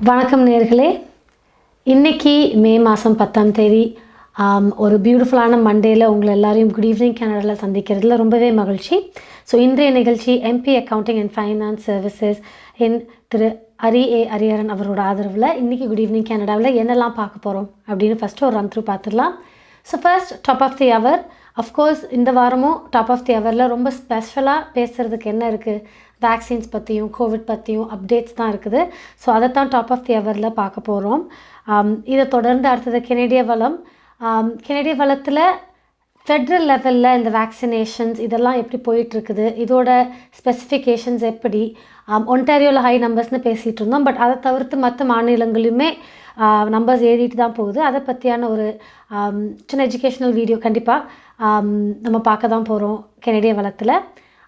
வணக்கம் நேர்களே. இன்னைக்கு மே மாதம் 10ஆம் தேதி ஒரு பியூட்டிஃபுல்லான மண்டேயில் உங்களை எல்லாரையும் குட் ஈவினிங் கனடாவில் சந்திக்கிறதுல ரொம்பவே மகிழ்ச்சி. ஸோ இன்றைய நிகழ்ச்சி MP accounting and finance services என் திரு அரியாரன் அவரோட ஆதரவில் இன்றைக்கி குட் ஈவினிங் கனடாவில் என்னெல்லாம் பார்க்க போகிறோம் அப்படின்னு ஃபஸ்ட்டு ஒரு ரன் த்ரூ பார்த்துடலாம். So first top of the hour. Of course இந்த வாரமும் டாப் ஆஃப் தி ஹவரில் ரொம்ப ஸ்பெஷலாக பேசுகிறதுக்கு என்ன இருக்குது, வேக்சின்ஸ் பற்றியும் கோவிட் பற்றியும் அப்டேட்ஸ் தான் இருக்குது. ஸோ அதைத்தான் டாப் ஆஃப் தி ஹவரில் பார்க்க போகிறோம். இதை தொடர்ந்து அடுத்தது கெனடிய வளம். கெனடிய வளத்தில் ஃபெட்ரல் லெவலில் இந்த வேக்சினேஷன்ஸ் இதெல்லாம் எப்படி போயிட்டுருக்குது, இதோட ஸ்பெசிஃபிகேஷன்ஸ் எப்படி, ஒன்டாரியோவில் ஹை நம்பர்ஸ்னு பேசிகிட்டு இருந்தோம். பட் அதை தவிர்த்து மற்ற மாநிலங்களையுமே நம்பர்ஸ் ஏறிட்டு தான் போகுது. அதை பற்றியான ஒரு சின்ன எஜுகேஷ்னல் வீடியோ கண்டிப்பாக நம்ம பார்க்க தான் போகிறோம் கெனடிய வளத்தில்.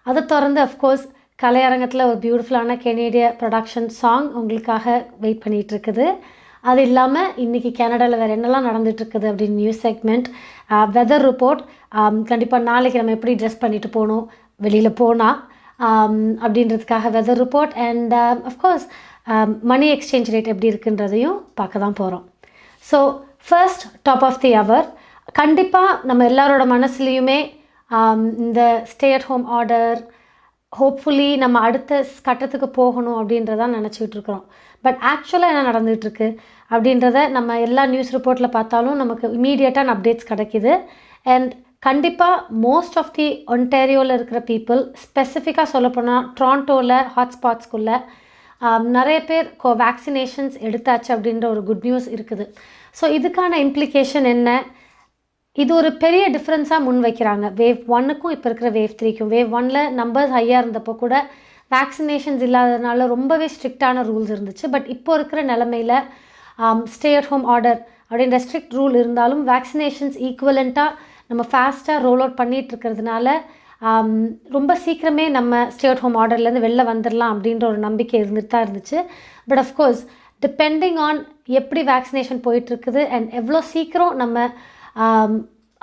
அதை தொடர்ந்து அஃப்கோர்ஸ் கலையரங்கத்தில் ஒரு பியூட்டிஃபுல்லான கெனேடிய ப்ரொடக்ஷன் சாங் உங்களுக்காக வெயிட் பண்ணிகிட்ருக்குது. அது இல்லாமல் இன்றைக்கி கனடாவில் வேறு என்னெல்லாம் நடந்துகிட்ருக்குது அப்படின்னு நியூஸ் செக்மெண்ட், வெதர் ரிப்போர்ட், கண்டிப்பாக நாளைக்கு நம்ம எப்படி ட்ரெஸ் பண்ணிட்டு போகணும் வெளியில் போனால் அப்படின்றதுக்காக weather report and of course money exchange rate எப்படி இருக்குன்றதையும் பார்க்க தான் போகிறோம். So first top of the hour. கண்டிப்பாக நம்ம எல்லாரோட மனசுலேயுமே இந்த stay at home order, hopefully நம்ம அடுத்த கட்டத்துக்கு போகணும் அப்படின்றதான் நினச்சிக்கிட்டு இருக்கிறோம். பட் ஆக்சுவலாக என்ன நடந்துகிட்ருக்கு அப்படின்றத நம்ம எல்லா நியூஸ் ரிப்போர்ட்டில் பார்த்தாலும் நமக்கு இமீடியட்டான அப்டேட்ஸ் கிடைக்கிது. அண்ட் கண்டிப்பாக மோஸ்ட் ஆஃப் தி ஒன்டாரியோவில் இருக்கிற பீப்புள், ஸ்பெசிஃபிக்காக சொல்லப்போனால் டொராண்டோவில் ஹாட்ஸ்பாட்ஸ்குள்ளே நிறைய பேர் வேக்சினேஷன்ஸ் எடுத்தாச்சு அப்படின்ற ஒரு குட் நியூஸ் இருக்குது. ஸோ இதுக்கான இம்ப்ளிகேஷன் என்ன, இது ஒரு பெரிய டிஃப்ரென்ஸாக முன் வைக்கிறாங்க வேவ் 1க்கும் இப்போ இருக்கிற வேவ் 3க்கும். வேவ் 1ல் நம்பர்ஸ் ஹையாக இருந்தப்போ கூட வேக்சினேஷன்ஸ் இல்லாததுனால ரொம்பவே ஸ்ட்ரிக்டான ரூல்ஸ் இருந்துச்சு. பட் இப்போ இருக்கிற நிலமையில் ஸ்டே அட் ஹோம் ஆர்டர் அப்படின்ற ஸ்ட்ரிக்ட் ரூல் இருந்தாலும் வேக்சினேஷன்ஸ் ஈக்குவலண்ட்டாக நம்ம ஃபாஸ்ட்டாக ரோல் அவுட் பண்ணிகிட்டு இருக்கிறதுனால ரொம்ப சீக்கிரமே நம்ம ஸ்டே அட் ஹோம் ஆர்டர்லேருந்து வெளில வந்துடலாம் அப்படின்ற ஒரு நம்பிக்கை இருந்துட்டு தான் இருந்துச்சு. பட் அஃப்கோர்ஸ் டிபெண்டிங் ஆன் எப்படி வேக்சினேஷன் போயிட்டுருக்குது அண்ட் எவ்வளோ சீக்கிரம் நம்ம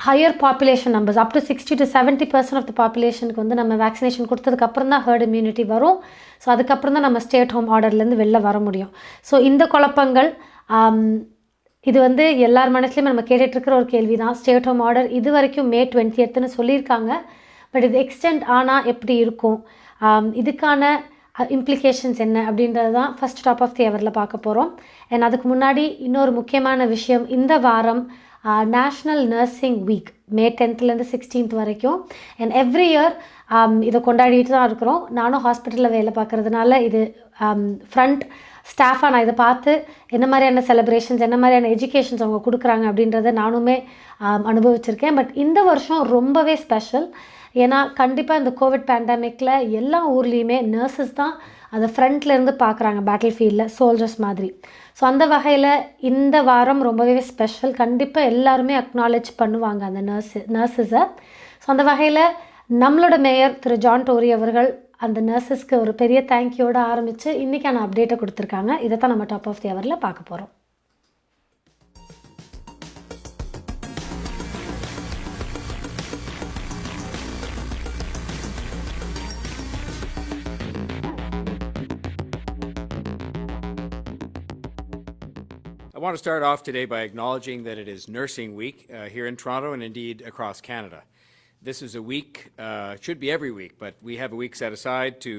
higher population numbers up to 60 to 70% of the பாப்புலேஷனுக்கு வந்து நம்ம வேக்சினேஷன் கொடுத்ததுக்கப்புறம் தான் ஹர்ட் இம்யூனிட்டி வரும். ஸோ அதுக்கப்புறம் தான் நம்ம ஸ்டே அட் ஹோம் ஆர்டர்லேருந்து வெளில வர முடியும். ஸோ இந்த குழப்பங்கள் இது வந்து எல்லார் மனசுலையுமே நம்ம கேட்டுட்ருக்கிற ஒரு கேள்வி தான். ஸ்டே அட் ஹோம் ஆர்டர் இது வரைக்கும் May 20th சொல்லியிருக்காங்க. பட் இது எக்ஸ்டெண்ட் ஆனால் எப்படி இருக்கும், இதுக்கான இம்ப்ளிகேஷன்ஸ் என்ன அப்படின்றது தான் ஃபஸ்ட் டாப் ஆஃப் தி ஹவரில் பார்க்க போகிறோம். அண்ட் அதுக்கு முன்னாடி இன்னொரு முக்கியமான விஷயம், இந்த வாரம் national nursing week May 10th 16th வரைக்கும். அண்ட் எவ்ரி இயர் இதை கொண்டாடிட்டு தான் இருக்கிறோம். நானும் ஹாஸ்பிட்டலில் வேலை பார்க்குறதுனால இது ஃப்ரண்ட் ஸ்டாஃபாக நான் இதை பார்த்து என்ன மாதிரியான செலிப்ரேஷன்ஸ், என்ன மாதிரியான எஜுகேஷன்ஸ் அவங்க கொடுக்குறாங்க அப்படின்றத நானுமே அனுபவிச்சிருக்கேன். பட் இந்த வருஷம் ரொம்பவே ஸ்பெஷல். ஏன்னா கண்டிப்பாக இந்த கோவிட் பேண்டமிக்கில் எல்லா ஊர்லேயுமே நர்சஸ் தான் அதை ஃப்ரண்ட்லேருந்து பார்க்குறாங்க, பேட்டில் ஃபீல்டில் சோல்ஜர்ஸ் மாதிரி. ஸோ அந்த வகையில் இந்த வாரம் ரொம்பவே ஸ்பெஷல். கண்டிப்பாக எல்லாருமே அக்னாலேஜ் பண்ணுவாங்க அந்த நர்சஸை. ஸோ அந்த வகையில் நம்மளோட மேயர் திரு ஜான் டோரி அவர்கள் அந்த நர்சஸ்க்கு ஒரு பெரிய தேங்க்யூவோடு ஆரம்பித்து இன்றைக்கான அப்டேட்டை கொடுத்துருக்காங்க. இதை தான் நம்ம டாப் ஆஃப் தி ஹவரில் பார்க்க போகிறோம். I want to start off today by acknowledging that it is Nursing Week here in Toronto and indeed across Canada. This is a week, it should be every week, but we have a week set aside to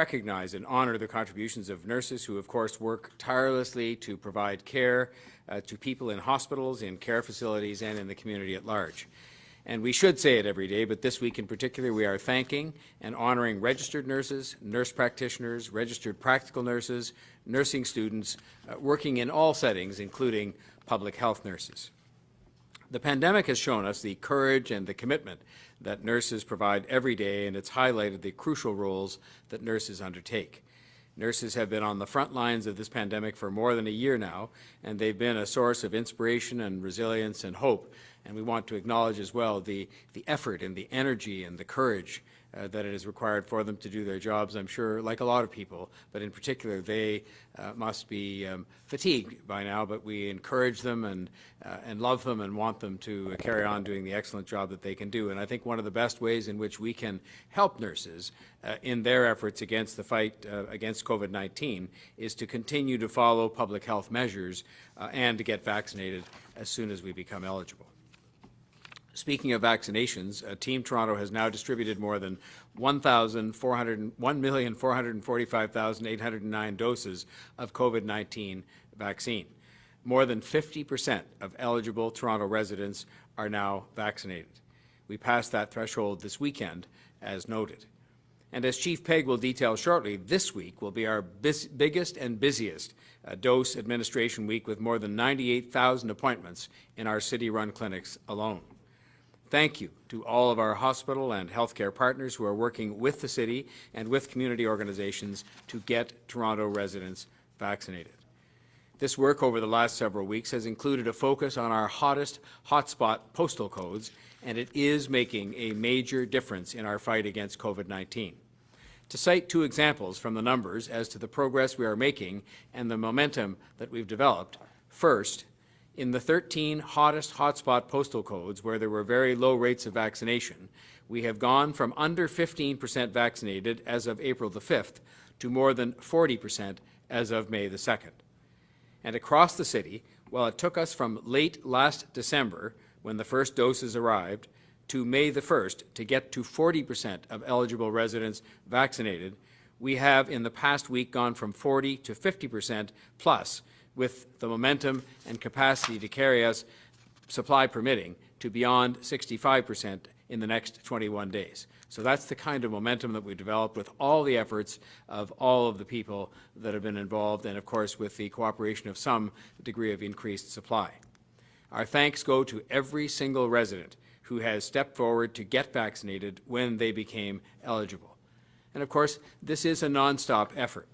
recognize and honor the contributions of nurses who, of course, work tirelessly to provide care to people in hospitals, in care facilities, and in the community at large. And we should say it every day, but this week in particular, we are thanking and honoring registered nurses, nurse practitioners, registered practical nurses, nursing students working in all settings, including public health nurses. The pandemic has shown us the courage and the commitment that nurses provide every day, and it's highlighted the crucial roles that nurses undertake. Nurses have been on the front lines of this pandemic for more than a year now, and they've been a source of inspiration and resilience and hope And we want to acknowledge as well the effort and the energy and the courage that it is required for them to do their jobs. I'm sure, like a lot of people, but in particular, they must be fatigued by now, but we encourage them and love them and want them to carry on doing the excellent job that they can do. And I think one of the best ways in which we can help nurses in their efforts against the fight against COVID-19 is to continue to follow public health measures and to get vaccinated as soon as we become eligible. Speaking of vaccinations, Team Toronto has now distributed more than 1,445,809 doses of COVID-19 vaccine. More than 50% of eligible Toronto residents are now vaccinated. We passed that threshold this weekend, as noted. And as Chief Pegg will detail shortly, this week will be our biggest and busiest dose administration week, with more than 98,000 appointments in our city-run clinics alone. Thank you to all of our hospital and healthcare partners who are working with the city and with community organizations to get Toronto residents vaccinated. This work over the last several weeks has included a focus on our hottest hotspot postal codes, and it is making a major difference in our fight against COVID-19. To cite two examples from the numbers as to the progress we are making and the momentum that we've developed, first, in the 13 hottest hotspot postal codes where there were very low rates of vaccination, we have gone from under 15% vaccinated as of April the 5th to more than 40% as of May the 2nd. And across the city, while it took us from late last December, when the first doses arrived, to May the 1st to get to 40% of eligible residents vaccinated, we have in the past week gone from 40 to 50% plus, with the momentum and capacity to carry us, supply permitting, to beyond 65% in the next 21 days. So that's the kind of momentum that we've developed with all the efforts of all of the people that have been involved, and of course with the cooperation of some degree of increased supply. Our thanks go to every single resident who has stepped forward to get vaccinated when they became eligible. And of course, this is a non-stop effort.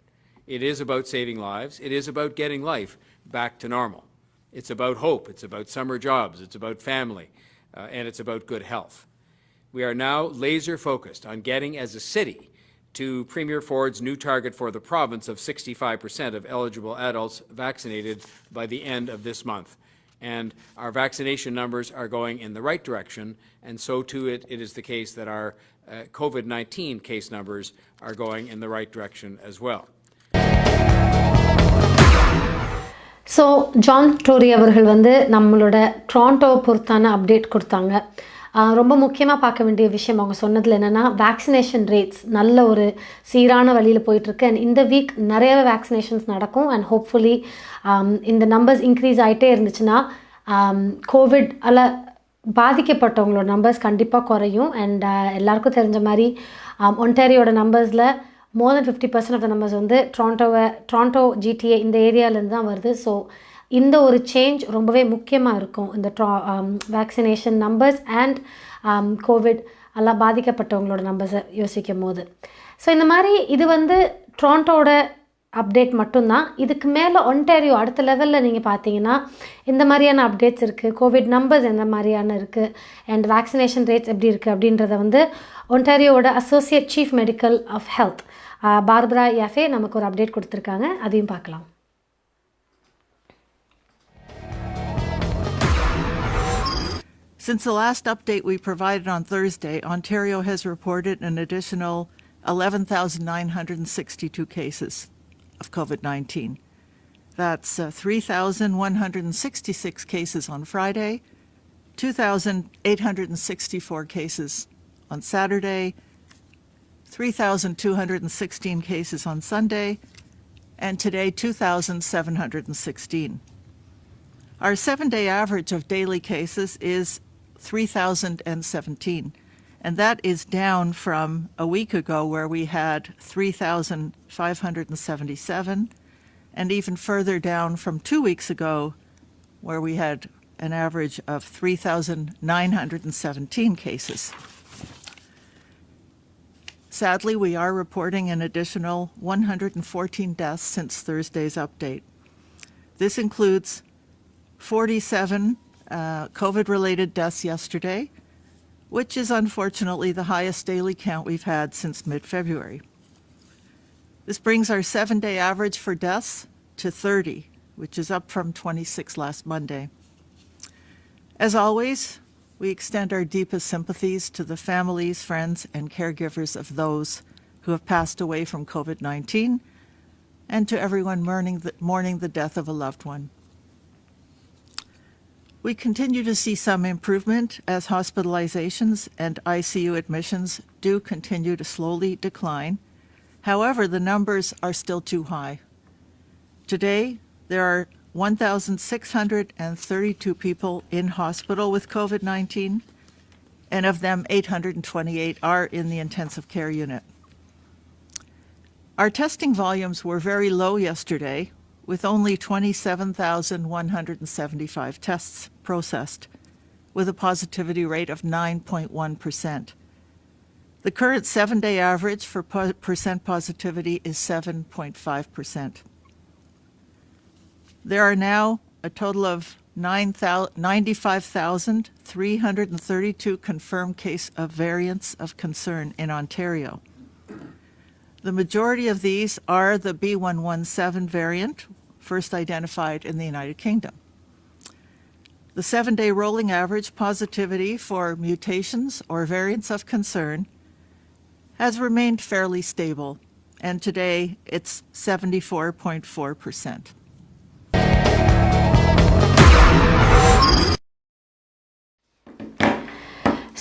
It is about saving lives. It is about getting life back to normal. It's about hope. It's about summer jobs. It's about family. And it's about good health. We are now laser focused on getting, as a city, to Premier Ford's new target for the province of 65% of eligible adults vaccinated by the end of this month. And our vaccination numbers are going in the right direction, and so too it is the case that our COVID-19 case numbers are going in the right direction as well. So John Tory அவர்கள் வந்து நம்மளோட டொராண்டோவை பொறுத்தான update கொடுத்தாங்க. ரொம்ப முக்கியமாக பார்க்க வேண்டிய விஷயம் அவங்க சொன்னதில் என்னென்னா, வேக்சினேஷன் ரேட்ஸ் நல்ல ஒரு சீரான வழியில் போயிட்டுருக்கு. அண்ட் இந்த வீக் நிறையவே வேக்சினேஷன்ஸ் நடக்கும். அண்ட் ஹோப்ஃபுல்லி இந்த நம்பர்ஸ் இன்க்ரீஸ் ஆகிட்டே இருந்துச்சுன்னா கோவிடால் பாதிக்கப்பட்டவங்களோட நம்பர்ஸ் கண்டிப்பாக குறையும். அண்ட் எல்லாருக்கும் தெரிஞ்ச மாதிரி ஒன்டாரியோட நம்பர்ஸில் more than 50% of the numbers வந்து டொராண்டோ GTA இந்த ஏரியாவிலேருந்து தான் வருது. ஸோ இந்த ஒரு சேஞ்ச் ரொம்பவே முக்கியமாக இருக்கும் இந்த வேக்சினேஷன் நம்பர்ஸ் அண்ட் கோவிட் எல்லாம் பாதிக்கப்பட்டவங்களோட நம்பர்ஸை யோசிக்கும் போது. ஸோ இந்த மாதிரி இது வந்து டொராண்டோட அப்டேட் மட்டும்தான். இதுக்கு மேலே ஒன்டாரியோ அடுத்த லெவலில் நீங்கள் பார்த்தீங்கன்னா இந்த மாதிரியான அப்டேட்ஸ் இருக்குது. கோவிட் நம்பர்ஸ் எந்த மாதிரியான இருக்குது அண்ட் வேக்சினேஷன் ரேட்ஸ் எப்படி இருக்குது அப்படின்றத வந்து ஒன்டாரியோட associate chief medical of health Barbara Yaffe நமக்கு ஒரு அப்டேட் கொடுத்துருக்காங்க. அதையும் பார்க்கலாம். Since the last update we provided on Thursday, Ontario has reported an additional 11,962 cases of COVID-19. That's 3,166 cases on Friday, 2,864 cases on Saturday, 3,216 cases on Sunday, and today 2,716. Our 7-day average of daily cases is 3,017, and that is down from a week ago where we had 3,577, and even further down from 2 weeks ago where we had an average of 3,917 cases. Sadly, we are reporting an additional 114 deaths since Thursday's update. This includes 47 COVID-related deaths yesterday, which is unfortunately the highest daily count we've had since mid-February. This brings our 7-day average for deaths to 30, which is up from 26 last Monday. As always, we extend our deepest sympathies to the families, friends, and caregivers of those who have passed away from COVID-19, and to everyone mourning the death of a loved one. We continue to see some improvement as hospitalizations and ICU admissions do continue to slowly decline. However, the numbers are still too high. Today, there are 1,632 people in hospital with COVID-19, and of them, 828 are in the intensive care unit. Our testing volumes were very low yesterday, with only 27,175 tests processed, with a positivity rate of 9.1%. The current 7-day average for percent positivity is 7.5%. There are now a total of 95,332 confirmed cases of variants of concern in Ontario. The majority of these are the B117 variant, first identified in the United Kingdom. The 7-day rolling average positivity for mutations or variants of concern has remained fairly stable, and today it's 74.4%.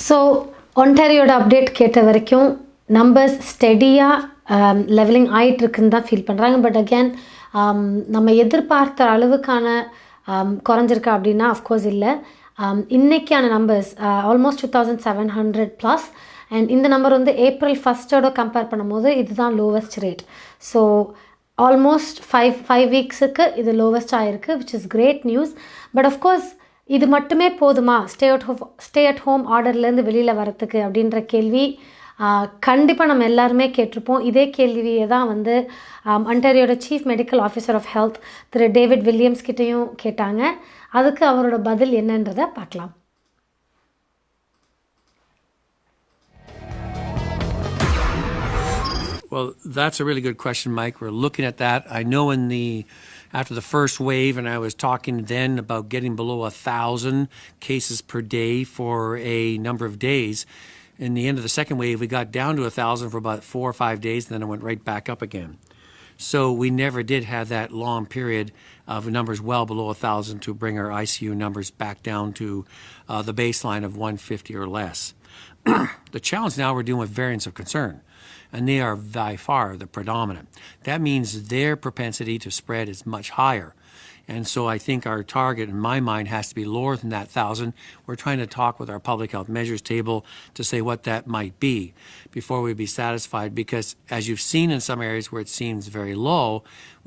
So ஒன்டாரியோட update கேட்ட வரைக்கும் numbers ஸ்டெடியாக levelling ஆகிட்டு இருக்குன்னு தான் feel பண்ணுறாங்க. But again நம்ம எதிர்பார்த்த அளவுக்கான குறைஞ்சிருக்கா அப்படின்னா அஃப்கோர்ஸ் இல்லை. இன்றைக்கான நம்பர்ஸ் ஆல்மோஸ்ட் 2,700+, அண்ட் இந்த நம்பர் வந்து ஏப்ரல் 1 கம்பேர் பண்ணும்போது இதுதான் lowest rate. So almost five வீக்ஸுக்கு இது லோவஸ்ட் ஆகிருக்கு, which is great news. But of course இது மட்டுமே போதுமா ஸ்டே அட் ஹோம் ஆர்டர்லேருந்து வெளியில் வரத்துக்கு அப்படின்ற கேள்வி கண்டிப்பாக நம்ம எல்லாருமே கேட்டிருப்போம். இதே கேள்வியை தான் வந்து ஒன்டாரியோட chief medical officer of health திரு டேவிட் வில்லியம்ஸ் கிட்டேயும் கேட்டாங்க. அதுக்கு அவரோட பதில் என்னன்றதை பார்க்கலாம். Well, that's a really good question, Mike. We're looking at that. I know after the first wave, and I was talking then about getting below 1,000 cases per day for a number of days. In the end of the second wave, we got down to 1,000 for about 4 or 5 days, and then it went right back up again. So we never did have that long period of numbers well below 1,000 to bring our ICU numbers back down to the baseline of 150 or less. The challenge now we're dealing with variants of concern, and they are by far the predominant. That means their propensity to spread is much higher. And so I think our target, in my mind, has to be lower than that 1,000. We're trying to talk with our public health measures table to say what that might be before we'd be satisfied, because as you've seen in some areas where it seems very low,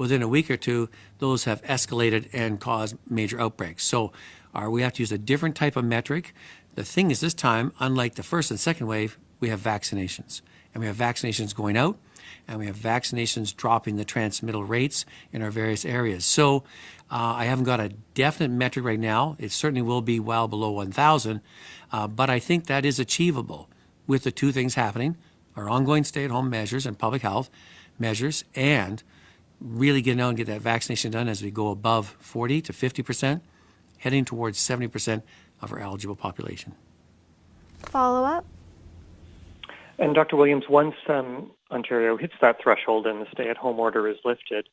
within a week or two, those have escalated and caused major outbreaks. So we have to use a different type of metric. The thing is, this time, unlike the first and second wave, we have vaccinations. And we have vaccinations going out, and we have vaccinations dropping the transmittal rates in our various areas. So I haven't got a definite metric right now. It certainly will be well below 1,000, but I think that is achievable with the two things happening, our ongoing stay-at-home measures and public health measures, and really getting out and get that vaccination done as we go above 40 to 50%, heading towards 70% of our eligible population. Follow-up? And Dr. Williams, once Ontario hits that threshold and the stay-at-home order is lifted,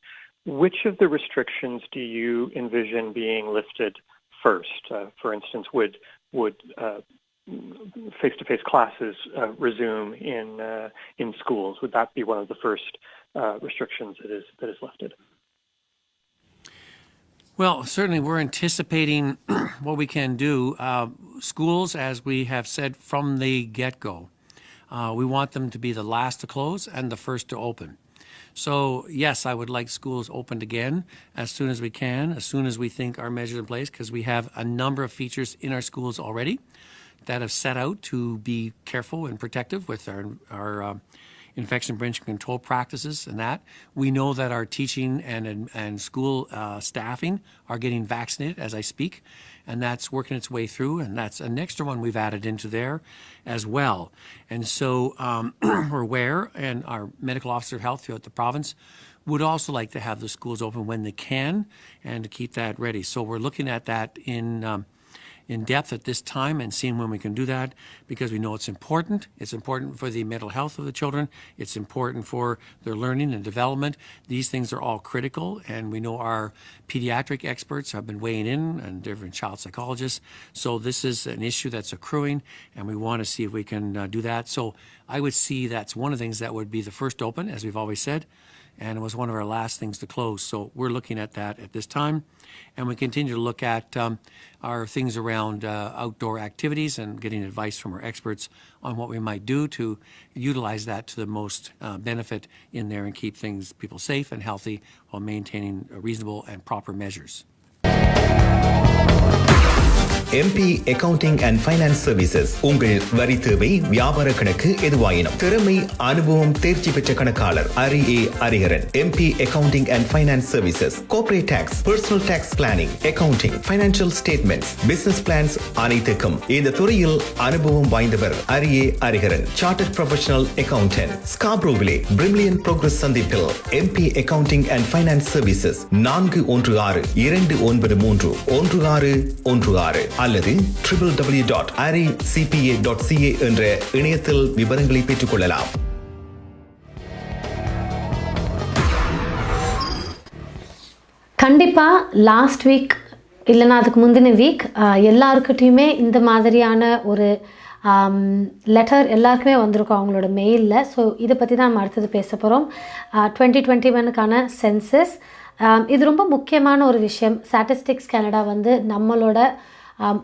which of the restrictions do you envision being lifted first? For instance, would face-to-face classes resume in schools? Would that be one of the first restrictions that is lifted? Well, certainly we're anticipating what we can do. Schools, as we have said from the get-go, we want them to be the last to close and the first to open. So, yes, I would like schools opened again as soon as we can, as soon as we think our measures in place, because we have a number of features in our schools already that have set out to be careful and protective with our infection prevention control practices and that. We know that our teaching and school staffing are getting vaccinated as I speak, and that's working its way through, and that's an extra one we've added into there as well. And so we're aware, and our medical officer of health throughout the province would also like to have the schools open when they can and to keep that ready. So we're looking at that in depth at this time and seeing when we can do that, because we know it's important. It's important for the mental health of the children. It's important for their learning and development. These things are all critical, and we know our pediatric experts have been weighing in and different child psychologists. So this is an issue that's accruing, and we want to see if we can do that. So I would see that's one of the things that would be the first to open, as we've always said, and it was one of our last things to close. So we're looking at that at this time, and we continue to look at our things around outdoor activities and getting advice from our experts on what we might do to utilize that to the most benefit in there and keep people safe and healthy while maintaining reasonable and proper measures. MP Accounting and Finance Services உங்கள் வரி தேவை வியாபார கணக்கு எதுவாயினும் திறமை அனுபவம் தேர்ச்சி பெற்ற கணக்காளர் Ariaran MP Accounting and Finance Services Corporate Tax Personal Tax Planning Accounting Financial Statements Business Plans அனைத்துக்கும் இந்த துறையில் அனுபவம் வாய்ந்தவர் Ariaran Chartered Professional Accountant Scarboroughவிலே Brimley Progress சந்திப்பில் MP Accounting and Finance Services 416-293-1616 அல்லது www.aricpa.ca என்ற இணையத்தில் விவரங்களை பெற்றுக் கொள்ளலாம். கண்டிப்பா லாஸ்ட் வீக் இல்லைன்னா அதுக்கு முந்தின வீக் எல்லாருக்கிட்டையுமே இந்த மாதிரியான ஒரு லெட்டர் எல்லாருக்குமே வந்திருக்கும் அவங்களோட மெயிலில். ஸோ இதை பற்றி தான் நம்ம அடுத்தது பேச போகிறோம். 2021க்கான சென்சஸ் இது ரொம்ப முக்கியமான ஒரு விஷயம். ஸ்டாட்டிஸ்டிக்ஸ் கனடா வந்து நம்மளோட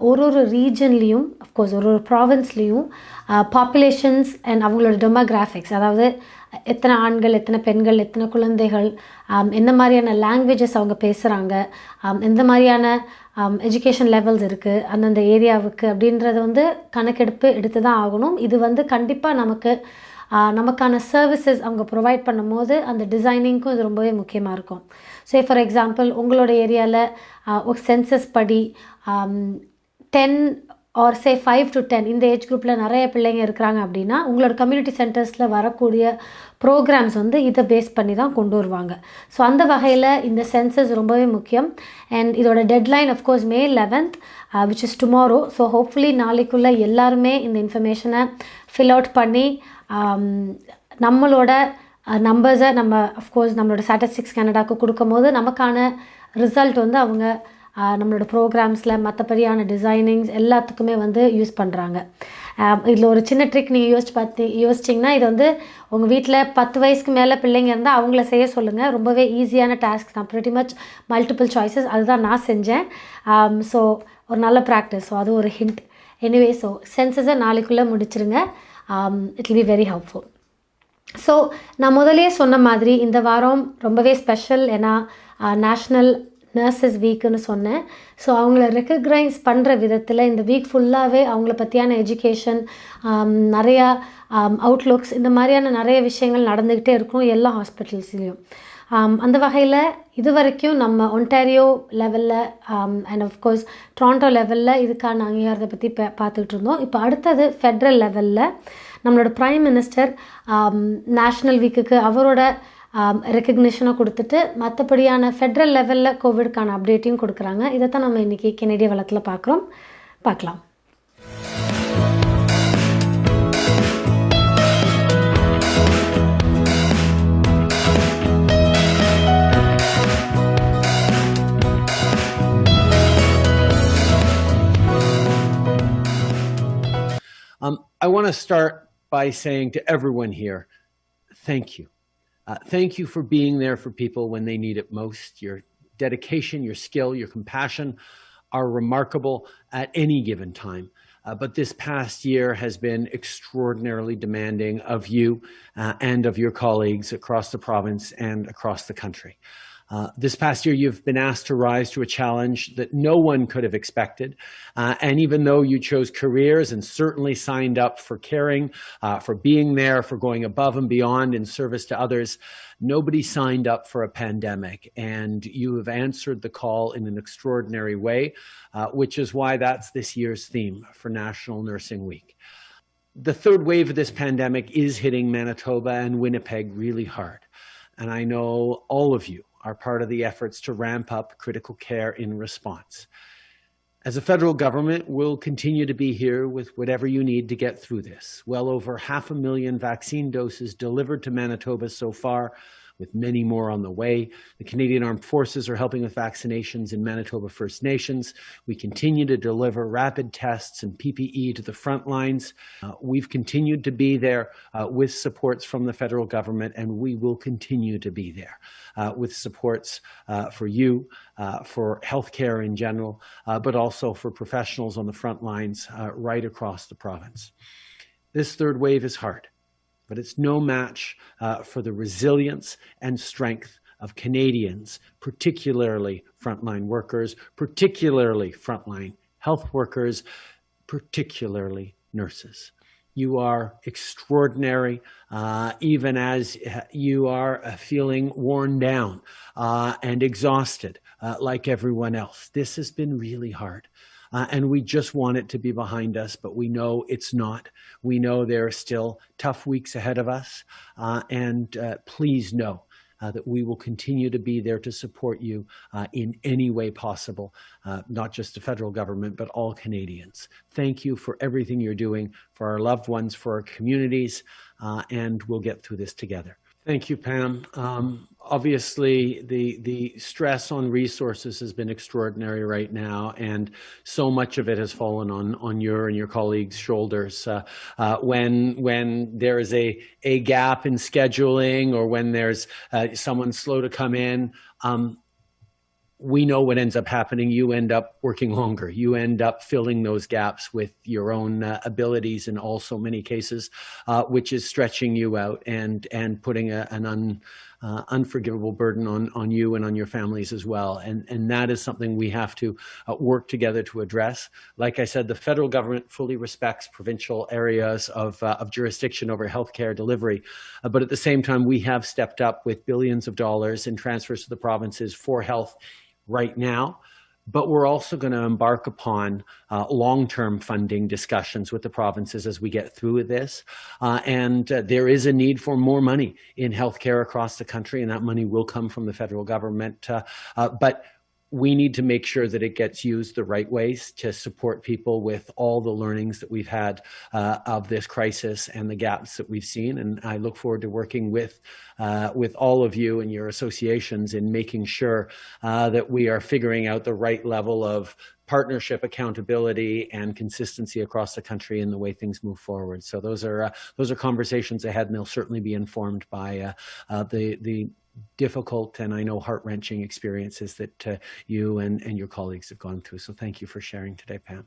ஒரு ரீஜன்லேயும் அஃப்கோர்ஸ் ஒரு ப்ராவின்ஸ்லேயும் பாப்புலேஷன்ஸ் அண்ட் அவங்களோட டெமோகிராஃபிக்ஸ், அதாவது எத்தனை ஆண்கள், எத்தனை பெண்கள், எத்தனை குழந்தைகள், என்ன மாதிரியான லாங்குவேஜஸ் அவங்க பேசுகிறாங்க, எந்த மாதிரியான எஜுகேஷன் லெவல்ஸ் இருக்குது அந்தந்த ஏரியாவுக்கு அப்படின்றத வந்து கணக்கெடுப்பு எடுத்து தான் ஆகணும். இது வந்து கண்டிப்பாக நமக்கான சர்வீசஸ் அவங்க ப்ரொவைட் பண்ணும் போது அந்த டிசைனிங்க்கும் இது ரொம்பவே முக்கியமாக இருக்கும். ஸோ ஃபார் எக்ஸாம்பிள் உங்களோட ஏரியாவில் ஒரு சென்சஸ் படி 10 or say 5 to 10 இந்த ஏஜ் குரூப்பில் நிறைய பிள்ளைங்க இருக்கிறாங்க அப்படின்னா உங்களோட கம்யூனிட்டி சென்டர்ஸில் வரக்கூடிய ப்ரோக்ராம்ஸ் வந்து இதை பேஸ் பண்ணி தான் கொண்டு வருவாங்க. ஸோ அந்த வகையில் இந்த சென்சஸ் ரொம்பவே முக்கியம். அண்ட் இதோட deadline of course May 11th which is tomorrow. So hopefully நாளைக்குள்ளே எல்லாருமே இந்த இன்ஃபர்மேஷனை ஃபில் அவுட் பண்ணி நம்மளோட நம்பர்ஸை நம்ம அஃப்கோர்ஸ் நம்மளோட ஸ்டாட்டிஸ்டிக்ஸ் கனடாவுக்கு கொடுக்கும் போது நமக்கான ரிசல்ட் வந்து அவங்க நம்மளோட ப்ரோக்ராம்ஸில் மற்றபடியான டிசைனிங்ஸ் எல்லாத்துக்குமே வந்து யூஸ் பண்ணுறாங்க. இதில் ஒரு சின்ன ட்ரிக் நீங்கள் யோசிச்சிங்கன்னா இது வந்து உங்கள் வீட்டில் 10 வயசுக்கு மேலே பிள்ளைங்க இருந்தால் அவங்கள செய்ய சொல்லுங்கள். ரொம்பவே ஈஸியான டாஸ்க் தான், ப்ரிட்டி மச் மல்டிபிள் சாய்ஸஸ். அதுதான் நான் செஞ்சேன். ஸோ ஒரு நல்ல ப்ராக்டிஸ். ஸோ அது ஒரு ஹிண்ட். எனிவே ஸோ சென்சஸை நாளைக்குள்ளே முடிச்சிருங்க. It will be very helpful. So நான் முதலே சொன்ன மாதிரி இந்த வாரம் ரொம்பவே ஸ்பெஷல். ஏன்னா நேஷ்னல் நர்சஸ் வீக்குன்னு சொன்னேன். ஸோ அவங்கள ரெக்கக்னைஸ் பண்ணுற விதத்தில் இந்த வீக் ஃபுல்லாகவே அவங்கள பற்றியான எஜுகேஷன், நிறையா அவுட்லுக்ஸ், இந்த மாதிரியான நிறைய விஷயங்கள் நடந்துக்கிட்டே இருக்கும் எல்லா ஹாஸ்பிட்டல்ஸ்லேயும். அந்த வகையில் இது வரைக்கும் நம்ம ஒன்டாரியோ லெவலில் அண்ட் ஆஃப்கோர்ஸ் டொரண்டோ லெவலில் இதுக்கான அங்கீகாரத்தை பற்றி பார்த்துக்கிட்டு இருந்தோம். இப்போ அடுத்தது ஃபெட்ரல் லெவலில் நம்மளோட ப்ரைம் மினிஸ்டர் நேஷ்னல் வீக்குக்கு அவரோட ரெக்கக்னிஷனை கொடுத்துட்டு மற்றபடியான ஃபெட்ரல் லெவலில் கோவிட்கான அப்டேட்டையும் கொடுக்குறாங்க. இதை தான் நம்ம இன்றைக்கி கெனடிய வளத்தில் பார்க்கலாம். I want to start by saying to everyone here, thank you. Thank you for being there for people when they need it most. Your dedication, your skill, your compassion are remarkable at any given time. But this past year has been extraordinarily demanding of you and of your colleagues across the province and across the country. This past year, you've been asked to rise to a challenge that no one could have expected. And even though you chose careers and certainly signed up for caring, for being there, for going above and beyond in service to others, nobody signed up for a pandemic. And you have answered the call in an extraordinary way, which is why that's this year's theme for National Nursing Week. The third wave of this pandemic is hitting Manitoba and Winnipeg really hard. And I know all of you are part of the efforts to ramp up critical care in response. As a federal government, we'll continue to be here with whatever you need to get through this. Well over 500,000 vaccine doses delivered to Manitoba so far, with many more on the way. The Canadian Armed Forces are helping with vaccinations in Manitoba First Nations. We continue to deliver rapid tests and PPE to the front lines. We've continued to be there with supports from the federal government, and we will continue to be there with supports for you, for healthcare in general, but also for professionals on the front lines right across the province. This third wave is hard, but it's no match for the resilience and strength of Canadians, particularly frontline workers, particularly frontline health workers, particularly nurses. You are extraordinary, even as you are feeling worn down and exhausted like everyone else. This has been really hard. And we just want it to be behind us, but we know it's not. We know there are still tough weeks ahead of us, and please know that we will continue to be there to support you in any way possible, not just the federal government, but all Canadians. Thank you for everything you're doing for our loved ones, for our communities, and we'll get through this together. Thank you, Pam. Obviously, the stress on resources has been extraordinary right now, and so much of it has fallen on your and your colleagues' shoulders. When there is a gap in scheduling, or when there's someone slow to come in, we know what ends up happening. You end up working longer. You end up filling those gaps with your own abilities in also many cases, which is stretching you out and putting an unforgivable burden on you and on your families as well. And that is something we have to work together to address. Like I said, the federal government fully respects provincial areas of jurisdiction over healthcare delivery. But at the same time, we have stepped up with billions of dollars in transfers to the provinces for health right now. But we're also going to embark upon long-term funding discussions with the provinces as we get through this. And there is a need for more money in healthcare across the country, and that money will come from the federal government. But we need to make sure that it gets used the right ways to support people with all the learnings that we've had of this crisis and the gaps that we've seen. And I look forward to working with all of you and your associations in making sure that we are figuring out the right level of partnership, accountability, and consistency across the country in the way things move forward. So those are conversations ahead, and they'll certainly be informed by the difficult and I know heart-wrenching experiences that you and your colleagues have gone through. So thank you for sharing today, Pam.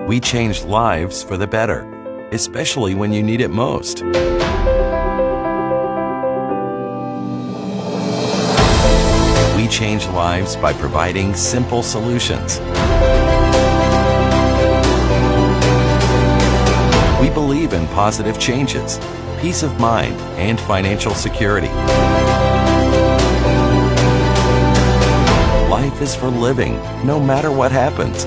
We changed lives for the better, especially when you need it most. We change lives by providing simple solutions. We believe in positive changes, peace of mind, and financial security. Life is for living, no matter what happens.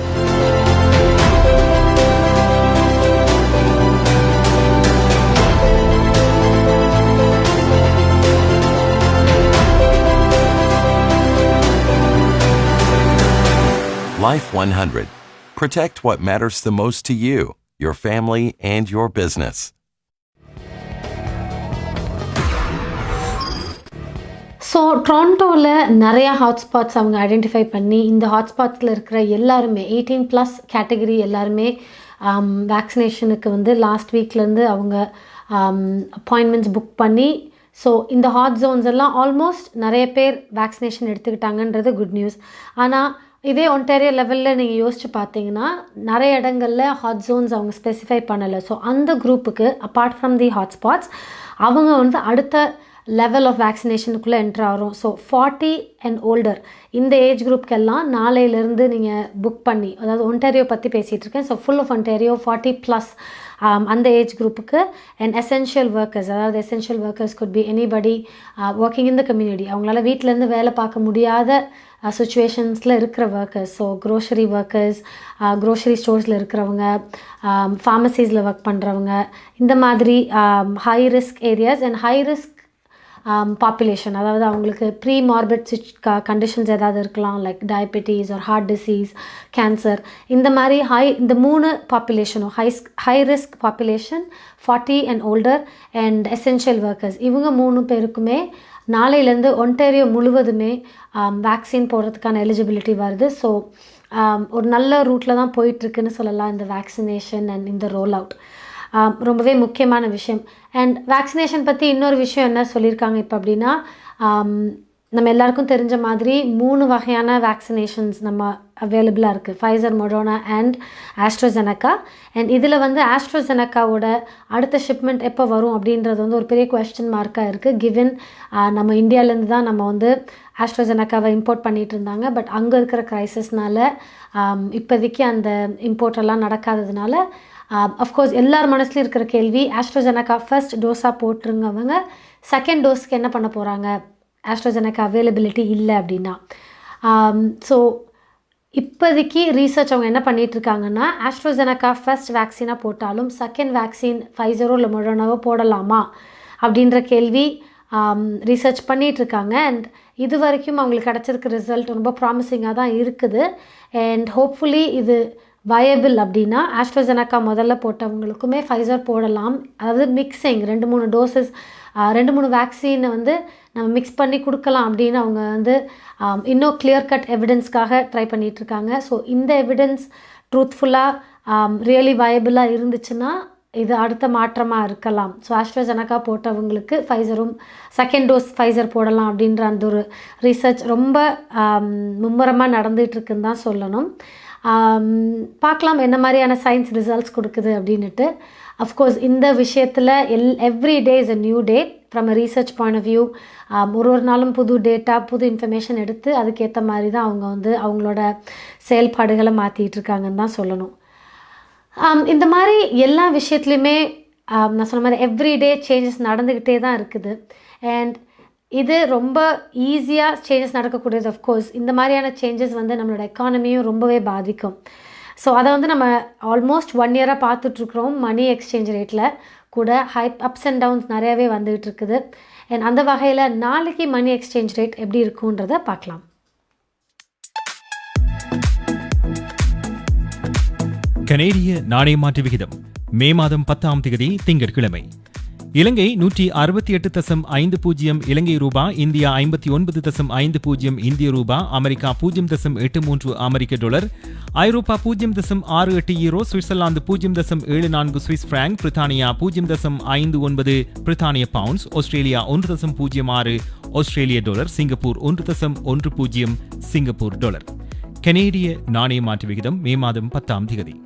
Life 100. Protect what matters the most to you, your family, and your business. So ட்ரான்டோவில் நிறையா hotspots அவங்க identify பண்ணி இந்த ஹாட்ஸ்பாட்ஸில் இருக்கிற எல்லாருமே 18+ category எல்லாருமே வேக்சினேஷனுக்கு வந்து last வீக்லேருந்து அவங்க அப்பாயின்மெண்ட்ஸ் புக் பண்ணி ஸோ இந்த ஹாட் ஜோன்ஸ் எல்லாம் ஆல்மோஸ்ட் நிறைய பேர் வேக்சினேஷன் எடுத்துக்கிட்டாங்கன்றது குட் நியூஸ். ஆனால் இதே ஒன்டாரியோ லெவலில் நீங்கள் யோசிச்சு பார்த்தீங்கன்னா நிறைய இடங்களில் ஹாட் ஜோன்ஸ் அவங்க ஸ்பெசிஃபை பண்ணலை. ஸோ அந்த குரூப்புக்கு அப்பார்ட் ஃப்ரம் தி ஹாட்ஸ்பாட்ஸ் அவங்க வந்து அடுத்த லெவல் ஆஃப் வேக்சினேஷனுக்குள்ளே என்ட்ரு ஆகிறோம். ஸோ 40 அண்ட் ஓல்டர் இந்த ஏஜ் குரூப்க்கெல்லாம் நாளையிலேருந்து நீங்கள் புக் பண்ணி, அதாவது ஒன்டாரியோ பற்றி பேசிகிட்டு இருக்கேன். ஸோ ஃபுல் ஆஃப் ஒன்டாரியோ 40+ அந்த ஏஜ் குரூப்புக்கு அண்ட் எசென்ஷியல் ஒர்க்கர்ஸ், அதாவது essential workers could be anybody working in the community, அவங்களால வீட்டிலேருந்து வேலை பார்க்க முடியாத சுச்சுவேஷன்ஸில் இருக்கிற workers. So grocery workers, grocery ஸ்டோர்ஸில் இருக்கிறவங்க, ஃபார்மசிஸில் ஒர்க் பண்ணுறவங்க, இந்த மாதிரி high risk areas and high risk population, அதாவது அவங்களுக்கு ப்ரீ மார்பிட் கண்டிஷன்ஸ் ஏதாவது இருக்கலாம், லைக் டயபெட்டிஸ் ஒரு ஹார்ட் டிசீஸ், கேன்சர், இந்த மாதிரி இந்த 3 பாப்புலேஷனும் high risk population, 40 and older and essential workers, இவங்க 3 பேருக்குமே நாளையிலேருந்து ஒன்டாரியோ முழுவதுமே வேக்சின் போடுறதுக்கான எலிஜிபிலிட்டி வருது. ஸோ ஒரு நல்ல ரூட்டில் தான் போயிட்டுருக்குன்னு சொல்லலாம் இந்த வேக்சினேஷன் அண்ட் இந்த ரோல் அவுட். ரொம்பவே முக்கியமான விஷயம். அண்ட் வேக்சினேஷன் பற்றி இன்னொரு விஷயம் என்ன சொல்லியிருக்காங்க இப்போ அப்படின்னா, நம்ம எல்லாருக்கும் தெரிஞ்ச மாதிரி 3 வகையான வேக்சினேஷன்ஸ் நம்ம அவைலபிளாக இருக்குது, ஃபைசர், மொடோனா அண்ட் ஆஸ்ட்ராசெனக்கா. அண்ட் இதில் வந்து ஆஸ்ட்ராசெனக்காவோட அடுத்த ஷிப்மெண்ட் எப்போ வரும் அப்படின்றது வந்து ஒரு பெரிய கொஸ்டின் மார்க்காக இருக்குது. கிவன் நம்ம இந்தியாவிலேருந்து தான் நம்ம வந்து ஆஸ்ட்ராசெனக்காவை இம்போர்ட் பண்ணிகிட்டு இருந்தாங்க. பட் அங்கே இருக்கிற க்ரைசிஸ்னால இப்போதைக்கு அந்த இம்போர்ட்டெல்லாம் நடக்காததுனால அஃப்கோர்ஸ் எல்லார் மனசுலையும் இருக்கிற கேள்வி, ஆஸ்ட்ராசெனக்கா ஃபர்ஸ்ட் டோஸாக போட்டுருங்கவங்க செகண்ட் டோஸ்க்கு என்ன பண்ண போகிறாங்க, ஆஸ்ட்ராசெனக்கா அவைலபிலிட்டி இல்லை அப்படின்னா. ஸோ இப்போதைக்கு ரீசர்ச் அவங்க என்ன பண்ணிகிட்ருக்காங்கன்னா, ஆஸ்ட்ராசெனக்கா ஃபர்ஸ்ட் வேக்சினாக போட்டாலும் செகண்ட் வேக்சின் ஃபைசரோ இல்லை மொடோனாவோ போடலாமா அப்படின்ற கேள்வி ரீசர்ச் பண்ணிகிட்ருக்காங்க. அண்ட் இது வரைக்கும் அவங்களுக்கு கிடச்சிருக்க ரிசல்ட் ரொம்ப ப்ராமிசிங்காக தான் இருக்குது. அண்ட் ஹோப்ஃபுல்லி இது வயபிள் அப்படின்னா ஆஸ்ட்ராசெனக்கா முதல்ல போட்டவங்களுக்குமே ஃபைசர் போடலாம். அதாவது மிக்சிங் 2-3 டோசஸ் 2-3 வேக்சினை வந்து நம்ம மிக்ஸ் பண்ணி கொடுக்கலாம் அப்படின்னு அவங்க வந்து இன்னும் கிளியர் கட் எவிடன்ஸ்க்காக ட்ரை பண்ணிகிட்ருக்காங்க. ஸோ இந்த எவிடன்ஸ் ட்ரூத்ஃபுல்லாக ரியலி வயபிளாக இருந்துச்சுன்னா இது அடுத்த மாற்றமாக இருக்கலாம். ஸோ ஆஸ்ட்ராசெனக்கா போட்டவங்களுக்கு ஃபைசரும் செகண்ட் டோஸ் ஃபைசர் போடலாம் அப்படின்ற அந்த ஒரு ரிசர்ச் ரொம்ப மும்முரமாக நடந்துகிட்ருக்குன்னு தான் சொல்லணும். பார்க்கலாம் என்ன மாதிரியான சயின்ஸ் ரிசல்ட்ஸ் கொடுக்குது அப்படின்ட்டு. அஃப்கோர்ஸ் இந்த விஷயத்தில் every day is a new day from a research point of view. ஒரு நாளும் புது டேட்டா, புது இன்ஃபர்மேஷன் எடுத்து அதுக்கேற்ற மாதிரி தான் அவங்க வந்து அவங்களோட செயல்பாடுகளை மாற்றிட்டு இருக்காங்கன்னு தான் சொல்லணும். இந்த மாதிரி எல்லா விஷயத்துலையுமே நான் சொன்ன மாதிரி எவ்ரிடே சேஞ்சஸ் நடந்துக்கிட்டே தான் இருக்குது. அண்ட் இது ரொம்ப ஈஸியாக சேஞ்சஸ் நடக்கக்கூடியது. அஃப்கோர்ஸ் இந்த மாதிரியான சேஞ்சஸ் வந்து நம்மளோட எக்கானமியும் ரொம்பவே பாதிக்கும். ஸோ அதை வந்து நம்ம ஆல்மோஸ்ட் 1 இயராக பார்த்துட்ருக்குறோம். மணி எக்ஸ்சேஞ்ச் ரேட்டில் கூட அப்ஸ் அண்ட் டவுன்ஸ் நிறையாவே வந்துகிட்டு இருக்குது. அண்ட் அந்த வகையில் நாளைக்கு மணி எக்ஸ்சேஞ்ச் ரேட் எப்படி இருக்குன்றதை பார்க்கலாம். கனேடிய நாணய மாற்று விகிதம் மே மாதம் 10ஆம் தேதி திங்கட்கிழமை. இலங்கை 168.50 இலங்கை ரூபா, இந்தியா 59.50 இந்திய ரூபா, அமெரிக்கா 0.83 அமெரிக்க டாலர், ஐரோப்பா 0.68 யூரோ, சுவிட்சர்லாந்து 0.74 சுவிஸ் பிராங்க், பிரித்தானியா 0.59 பிரித்தானிய பவுண்ட்ஸ், ஆஸ்திரேலியா 1.06 ஆஸ்திரேலிய டாலர், சிங்கப்பூர் 1.10 சிங்கப்பூர் டாலர். கனேடிய நாணய மாற்று விகிதம் மே மாதம் 10ஆம் தேதி.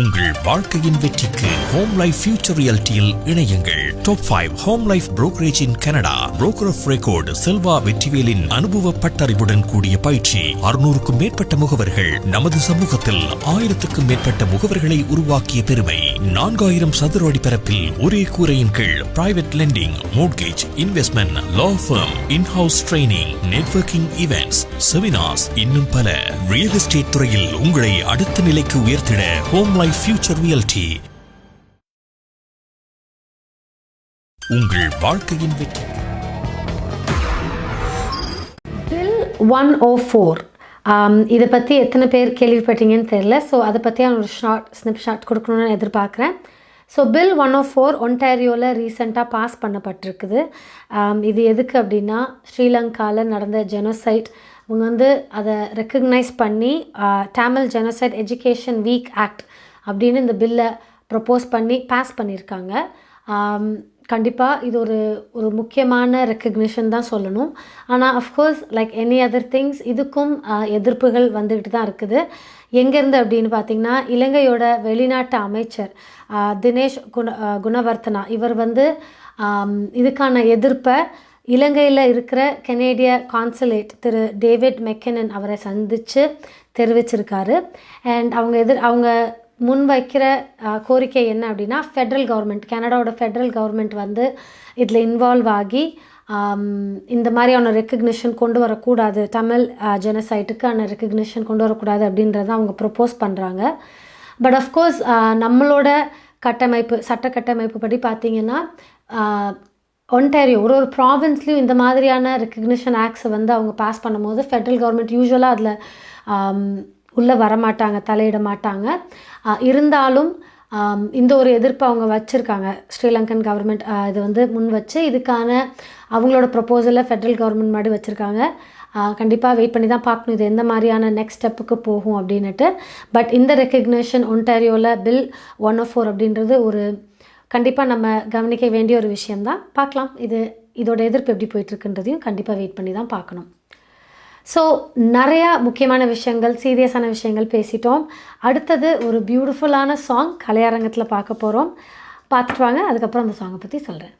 உங்கள் வாழ்க்கையின் வெற்றிக்கு ஹோம் லைஃப் ஃபியூச்சர் ரியாலிட்டியில் இணையுங்கள். Top 5 home life brokerage in Canada. Broker of record Selva வெற்றிவேலின் அனுபவ பட்டறிவுடன் கூடிய பயிற்சி. 600க்கும் மேற்பட்ட முகவர்கள் நமது சமூகத்தில் 1000க்கும் மேற்பட்ட முகவர்களை உருவாக்கிய பெருமை. 4000 சதுர அடி பரப்பில் ஒரே கூரையின் கீழ் private lending, mortgage, investment, law firm, in house training, networking events, seminars, இன்னும் பல. ரியல் எஸ்டேட் துறையில் உங்களை அடுத்த நிலைக்கு உயர்த்திட ஹோம் லைஃப் ஃபியூச்சர் ரியாலிட்டி. உங்கள் வாழ்க்கையின் வெற்றி. பில் 104 இதை பற்றி எத்தனை பேர் கேள்விப்பட்டீங்கன்னு தெரியல. ஸோ அதை பற்றியான ஒரு ஸ்னிப்ஷாட் கொடுக்கணுன்னு எதிர்பார்க்குறேன். ஸோ பில் 104 ஒன்டாரியோவில் ரீசெண்டாக பாஸ் பண்ணப்பட்டிருக்குது. இது எதுக்கு அப்படின்னா, ஸ்ரீலங்காவில் நடந்த ஜெனோசைட் அவங்க வந்து அதை ரெக்கக்னைஸ் பண்ணி Tamil genocide education week act அப்படின்னு இந்த பில்லை ப்ரப்போஸ் பண்ணி பாஸ் பண்ணியிருக்காங்க. கண்டிப்பாக இது ஒரு ஒரு முக்கியமான ரெக்கக்னிஷன் தான் சொல்லணும். ஆனால் of course like any other things இதுக்கும் எதிர்ப்புகள் வந்துக்கிட்டு தான் இருக்குது. எங்கேருந்து அப்படின்னு பார்த்திங்கன்னா, இலங்கையோட வெளிநாட்டு அமைச்சர் தினேஷ் குணவர்த்தனா இவர் வந்து இதுக்கான எதிர்ப்பை இலங்கையில் இருக்கிற கனேடிய கான்சுலேட் திரு டேவிட் மெக்கனன் அவரை சந்தித்து தெரிவிச்சிருக்காரு. அண்ட் அவங்க முன்வைக்கிற கோரிக்கை என்ன அப்படின்னா, ஃபெட்ரல் கவர்மெண்ட், கனடாவோட ஃபெட்ரல் கவர்மெண்ட் வந்து இதில் இன்வால்வ் ஆகி இந்த மாதிரியான ரெக்கக்னிஷன் கொண்டு வரக்கூடாது, தமிழ் ஜெனசைட்டுக்கான ரெக்கக்னிஷன் கொண்டு வரக்கூடாது அப்படின்றத அவங்க ப்ரொப்போஸ் பண்ணுறாங்க. பட் அஃப்கோர்ஸ் நம்மளோட சட்ட கட்டமைப்பு படி பார்த்திங்கன்னா, ஒன்டாரியோ ஒரு ப்ராவின்ஸ்லேயும் இந்த மாதிரியான ரெக்கக்னிஷன் ஆக்ட்ஸை வந்து அவங்க பாஸ் பண்ணும்போது ஃபெட்ரல் கவர்மெண்ட் யூஸ்வலாக அதில் உள்ளே வரமாட்டாங்க, தலையிட மாட்டாங்க. இருந்தாலும் இந்த ஒரு எதிர்ப்பு அவங்க வச்சுருக்காங்க. ஸ்ரீலங்கன் கவர்மெண்ட் இது வந்து முன் வச்சு இதுக்கான அவங்களோட ப்ரொப்போசலை ஃபெட்ரல் கவர்மெண்ட் மாதிரி வச்சுருக்காங்க. கண்டிப்பாக வெயிட் பண்ணி தான் பார்க்கணும் இது எந்த மாதிரியான நெக்ஸ்ட் ஸ்டெப்புக்கு போகும் அப்படின்னுட்டு. பட் இந்த ரெக்கக்னேஷன் ஒன்டாரியோவில் பில் 104 அப்படின்றது ஒரு கண்டிப்பாக நம்ம கவனிக்க வேண்டிய ஒரு விஷயம்தான். பார்க்கலாம் இதோட எதிர்ப்பு எப்படி போயிட்டுருக்குன்றதையும் கண்டிப்பாக வெயிட் பண்ணி தான் பார்க்கணும். ஸோ நிறையா முக்கியமான விஷயங்கள், சீரியஸான விஷயங்கள் பேசிட்டோம். அடுத்தது ஒரு பியூட்டிஃபுல்லான சாங் கலையரங்கத்தில் பார்க்க போகிறோம். பார்த்துட்டு வாங்க, அதுக்கப்புறம் அந்த சாங்கை பற்றி சொல்கிறேன்.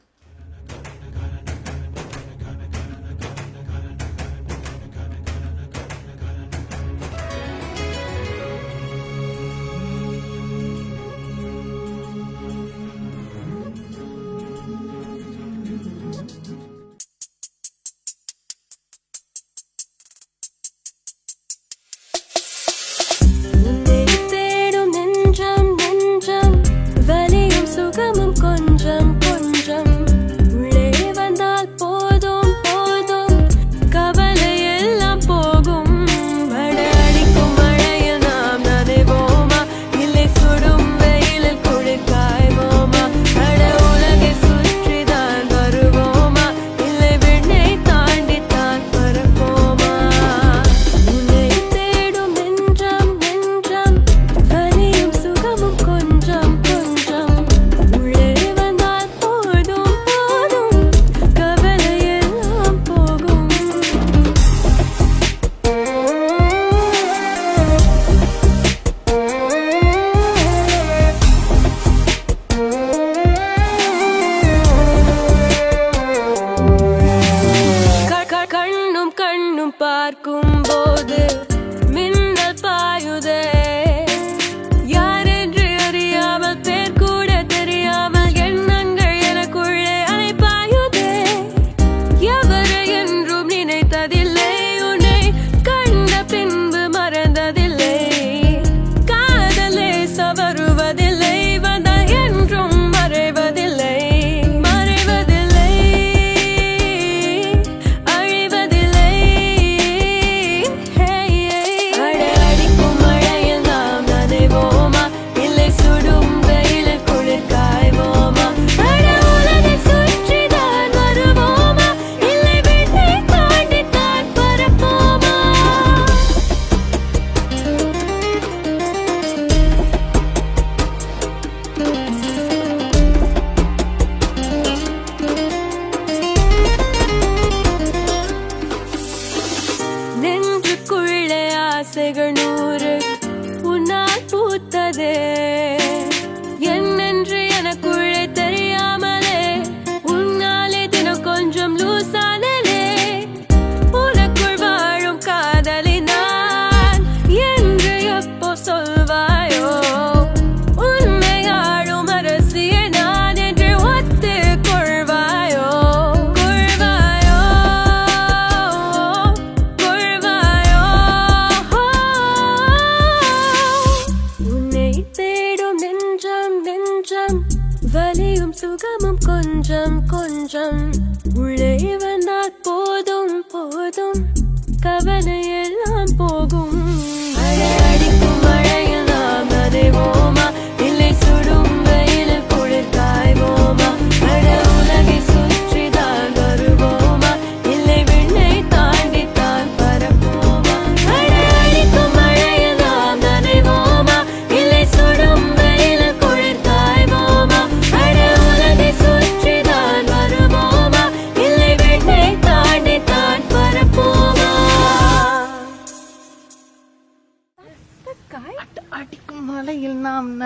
சுற்றிதான்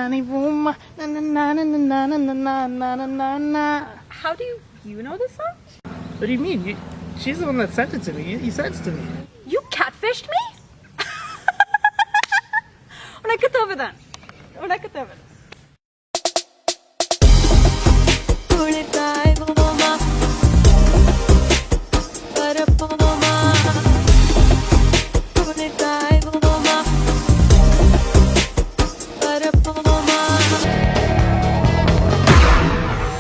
How do you know this song? What do you mean? She's the one that sent it to me. You sent it to me. You catfished me? உனக்கு தேவைதான் உனக்கு தேவை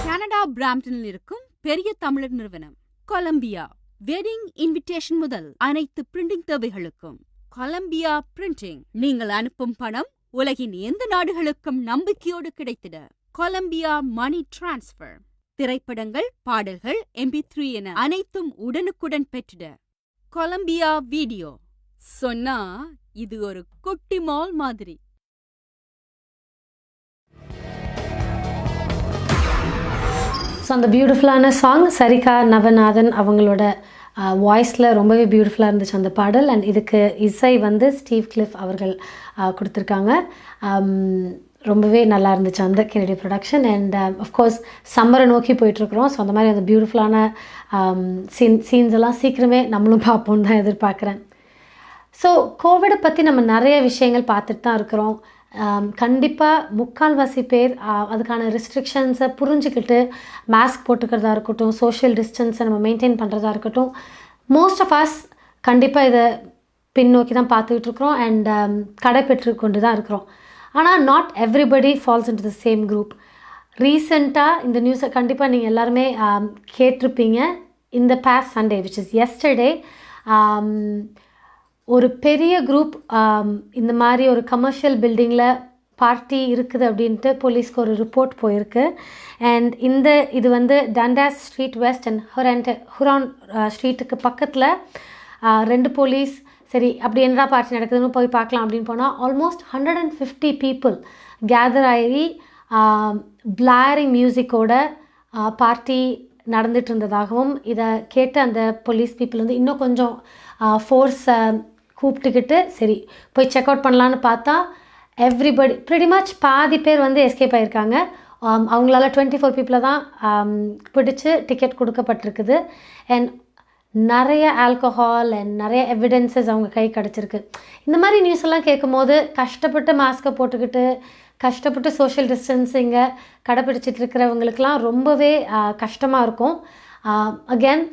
கனடா பிராம்ப்டனில் இருக்கும் பெரிய தமிழர் நிறுவனம் கொலம்பியா வெட்டிங் இன்விடேஷன் முதல் அனைத்து பிரிண்டிங் தேவைகளுக்கும் கொலம்பியா பிரிண்டிங். நீங்கள் அனுப்பும் பணம் உலகின் எந்த நாடுகளுக்கும் நம்பிக்கையோடு கிடைத்திட கொலம்பியா மணி டிரான்ஸ்பர். திரைப்படங்கள், பாடல்கள், MP3 என அனைத்தும் உடனுக்குடன் பெற்றிட கொலம்பியா வீடியோ. சொன்னா இது ஒரு குட்டி மால் மாதிரி. ஸோ அந்த பியூட்டிஃபுல்லான சாங் சரிகா நவநாதன் அவங்களோட வாய்ஸில் ரொம்பவே பியூட்டிஃபுல்லாக இருந்துச்சு அந்த பாடல். அண்ட் இதுக்கு இசை வந்து ஸ்டீவ் கிளிஃப் அவர்கள் கொடுத்துருக்காங்க. ரொம்பவே நல்லா இருந்துச்சு அந்த கெனடிய ப்ரொடக்ஷன். அண்ட் அஃப்கோர்ஸ் சம்மரை நோக்கி போயிட்டுருக்குறோம். ஸோ அந்த மாதிரி அந்த பியூட்டிஃபுல்லான சீன்ஸ் எல்லாம் சீக்கிரமே நம்மளும் பார்ப்போம்னு தான் எதிர்பார்க்குறேன். ஸோ கோவிடை பற்றி நம்ம நிறைய விஷயங்கள் பார்த்துட்டு தான் இருக்கிறோம். கண்டிப்பாக முக்கால்வாசி பேர் அதுக்கான ரெஸ்ட்ரிக்ஷன்ஸை புரிஞ்சுக்கிட்டு மாஸ்க் போட்டுக்கிறதா இருக்கட்டும், சோஷியல் டிஸ்டன்ஸை நம்ம மெயின்டைன் பண்ணுறதா இருக்கட்டும், மோஸ்ட் ஆஃப் அஸ் கண்டிப்பாக இதை பின்னோக்கி தான் பார்த்துக்கிட்டு இருக்கிறோம் அண்ட் கடைபெற்று கொண்டு தான் இருக்கிறோம். ஆனால் not everybody falls in to the same group. ரீசெண்டாக இந்த நியூஸை கண்டிப்பாக நீங்கள் எல்லாருமே கேட்டிருப்பீங்க. இந்த past Sunday which is yesterday ஒரு பெரிய குரூப் இந்த மாதிரி ஒரு கமர்ஷியல் பில்டிங்கில் பார்ட்டி இருக்குது அப்படின்ட்டு போலீஸ்க்கு ஒரு ரிப்போர்ட் போயிருக்கு. அண்ட் இது வந்து டண்டாஸ் ஸ்ட்ரீட் வெஸ்ட் அண்ட் ஹுரான் ஸ்ட்ரீட்டுக்கு பக்கத்தில் 2 போலீஸ் சரி அப்படி என்னடா பார்ட்டி நடக்குதுன்னு போய் பார்க்கலாம் அப்படின்னு போனால் ஆல்மோஸ்ட் 150 பீப்புள் கேதர் ஆகி பிளாரிங் மியூசிக்கோட பார்ட்டி நடந்துட்டு இருந்ததாகவும், இதை கேட்டு அந்த போலீஸ் பீப்புள் வந்து இன்னும் கொஞ்சம் ஃபோர்ஸை கூப்பிட்டுக்கிட்டு சரி போய் செக் அவுட் பண்ணலான்னு பார்த்தா எவ்ரிபடி ப்ரிட்டி மச் பாதி பேர் வந்து எஸ்கேப் ஆகியிருக்காங்க. அவங்களால 24 பீப்புளை தான் பிடிச்சி டிக்கெட் கொடுக்கப்பட்டிருக்குது. அண்ட் நிறைய ஆல்கஹால் அண்ட் நிறைய எவிடன்சஸ் அவங்க கை கிடச்சிருக்கு. இந்த மாதிரி நியூஸ் எல்லாம் கேட்கும்போது கஷ்டப்பட்டு மாஸ்க்கை போட்டுக்கிட்டு கஷ்டப்பட்டு சோஷியல் டிஸ்டன்ஸிங்கை கடைப்பிடிச்சிட்டு இருக்கிறவங்களுக்கெல்லாம் ரொம்பவே கஷ்டமாக இருக்கும். அகெயின்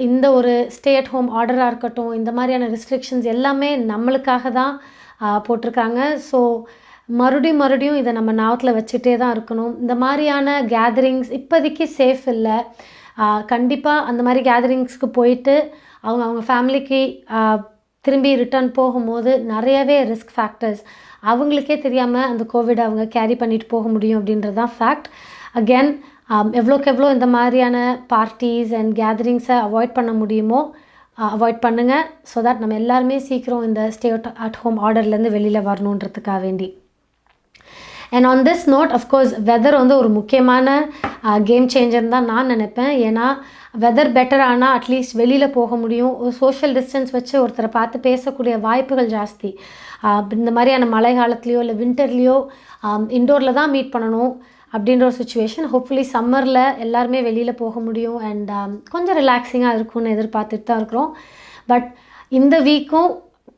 இந்த ஒரு ஸ்டே அட் ஹோம் ஆர்டராக இருக்கட்டும், இந்த மாதிரியான ரெஸ்ட்ரிக்ஷன்ஸ் எல்லாமே நம்மளுக்காக தான் போட்டிருக்காங்க. ஸோ மறுபடியும் இதை நம்ம ஞாபகத்தில் வச்சுட்டே தான் இருக்கணும். இந்த மாதிரியான கேதரிங்ஸ் இப்போதைக்கு சேஃப் இல்லை. கண்டிப்பாக அந்த மாதிரி கேதரிங்ஸ்க்கு போயிட்டு அவங்க ஃபேமிலிக்கு திரும்பி ரிட்டர்ன் போகும்போது நிறையவே ரிஸ்க் ஃபேக்டர்ஸ் அவங்களுக்கே தெரியாமல் அந்த கோவிட் அவங்க கேரி பண்ணிட்டு போக முடியும் அப்படின்றது தான் ஃபேக்ட். அகெயின் எவ்வளோக்கு எவ்வளோ இந்த மாதிரியான பார்ட்டிஸ் அண்ட் கேதரிங்ஸை அவாய்ட் பண்ண முடியுமோ அவாய்ட் பண்ணுங்கள். ஸோ தட் நம்ம எல்லாருமே சீக்கிரம் இந்த ஸ்டே அட் ஹோம் ஆர்டர்லேருந்து வெளியில் வரணுன்றதுக்காக வேண்டி. And on this note of course weather வந்து ஒரு முக்கியமான கேம் சேஞ்சர்னு தான் நான் நினைப்பேன். ஏன்னா வெதர் பெட்டர் ஆனால் அட்லீஸ்ட் வெளியில் போக முடியும். ஒரு சோஷியல் டிஸ்டன்ஸ் வச்சு ஒருத்தரை பார்த்து பேசக்கூடிய வாய்ப்புகள் ஜாஸ்தி. இந்த மாதிரியான மழை காலத்துலேயோ இல்லை வின்டர்லேயோ இன்டோரில் தான் மீட் பண்ணணும் அப்படின்ற ஒரு சுச்சுவேஷன். ஹோப்ஃபுல்லி சம்மரில் எல்லாருமே வெளியில் போக முடியும் அண்ட் கொஞ்சம் ரிலாக்ஸிங்காக இருக்கும்னு எதிர்பார்த்துட்டு தான் இருக்கிறோம். பட் இந்த வீக்கும்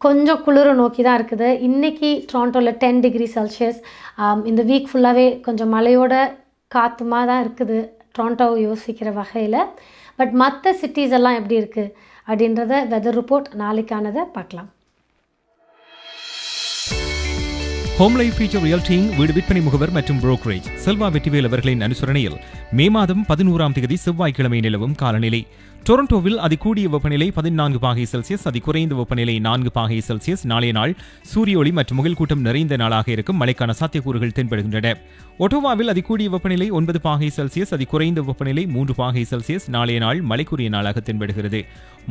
கொஞ்சம் குளிர நோக்கி தான் இருக்குது. இன்றைக்கி டொரண்டோவில் 10 டிகிரி செல்சியஸ். இந்த வீக் ஃபுல்லாகவே கொஞ்சம் மழையோட காற்றுமாக தான் இருக்குது டொரண்டோவை யோசிக்கிற வகையில். பட் மற்ற சிட்டிஸ் எல்லாம் எப்படி இருக்குது அப்படின்றத வெதர் ரிப்போர்ட் நாளைக்கானதை பார்க்கலாம். ஹோம் லைஃப் ஃபியூச்சர் ரியல்டிங் வீடு விற்பனை முகவர் மற்றும் புரோக்கரேஜ் செல்வா வெற்றிவேல் அவர்களின் அனுசரணையில் மே மாதம் 11ஆம் தேதி செவ்வாய்க்கிழமை நிலவும் காலநிலை. டொரண்டோவில் அதிகூடிய வெப்பநிலை 14 பாகை செல்சியஸ், அதிகுறைந்த வெப்பநிலை 4 பாகை செல்சியஸ். நாளைய நாள் சூரிய ஒளி மற்றும் முகில் கூட்டம் நிறைந்த நாளாக இருக்கும். மழைக்கான சாத்தியக்கூறுகள் தென்படுகின்றன. ஒட்டோவாவில் அதிகூடிய வெப்பநிலை 9 பாகை செல்சியஸ், அதிகுறைந்த வெப்பநிலை 3 பாகை செல்சியஸ். நாளைய நாள் மழைக்குரிய நாளாக தென்படுகிறது.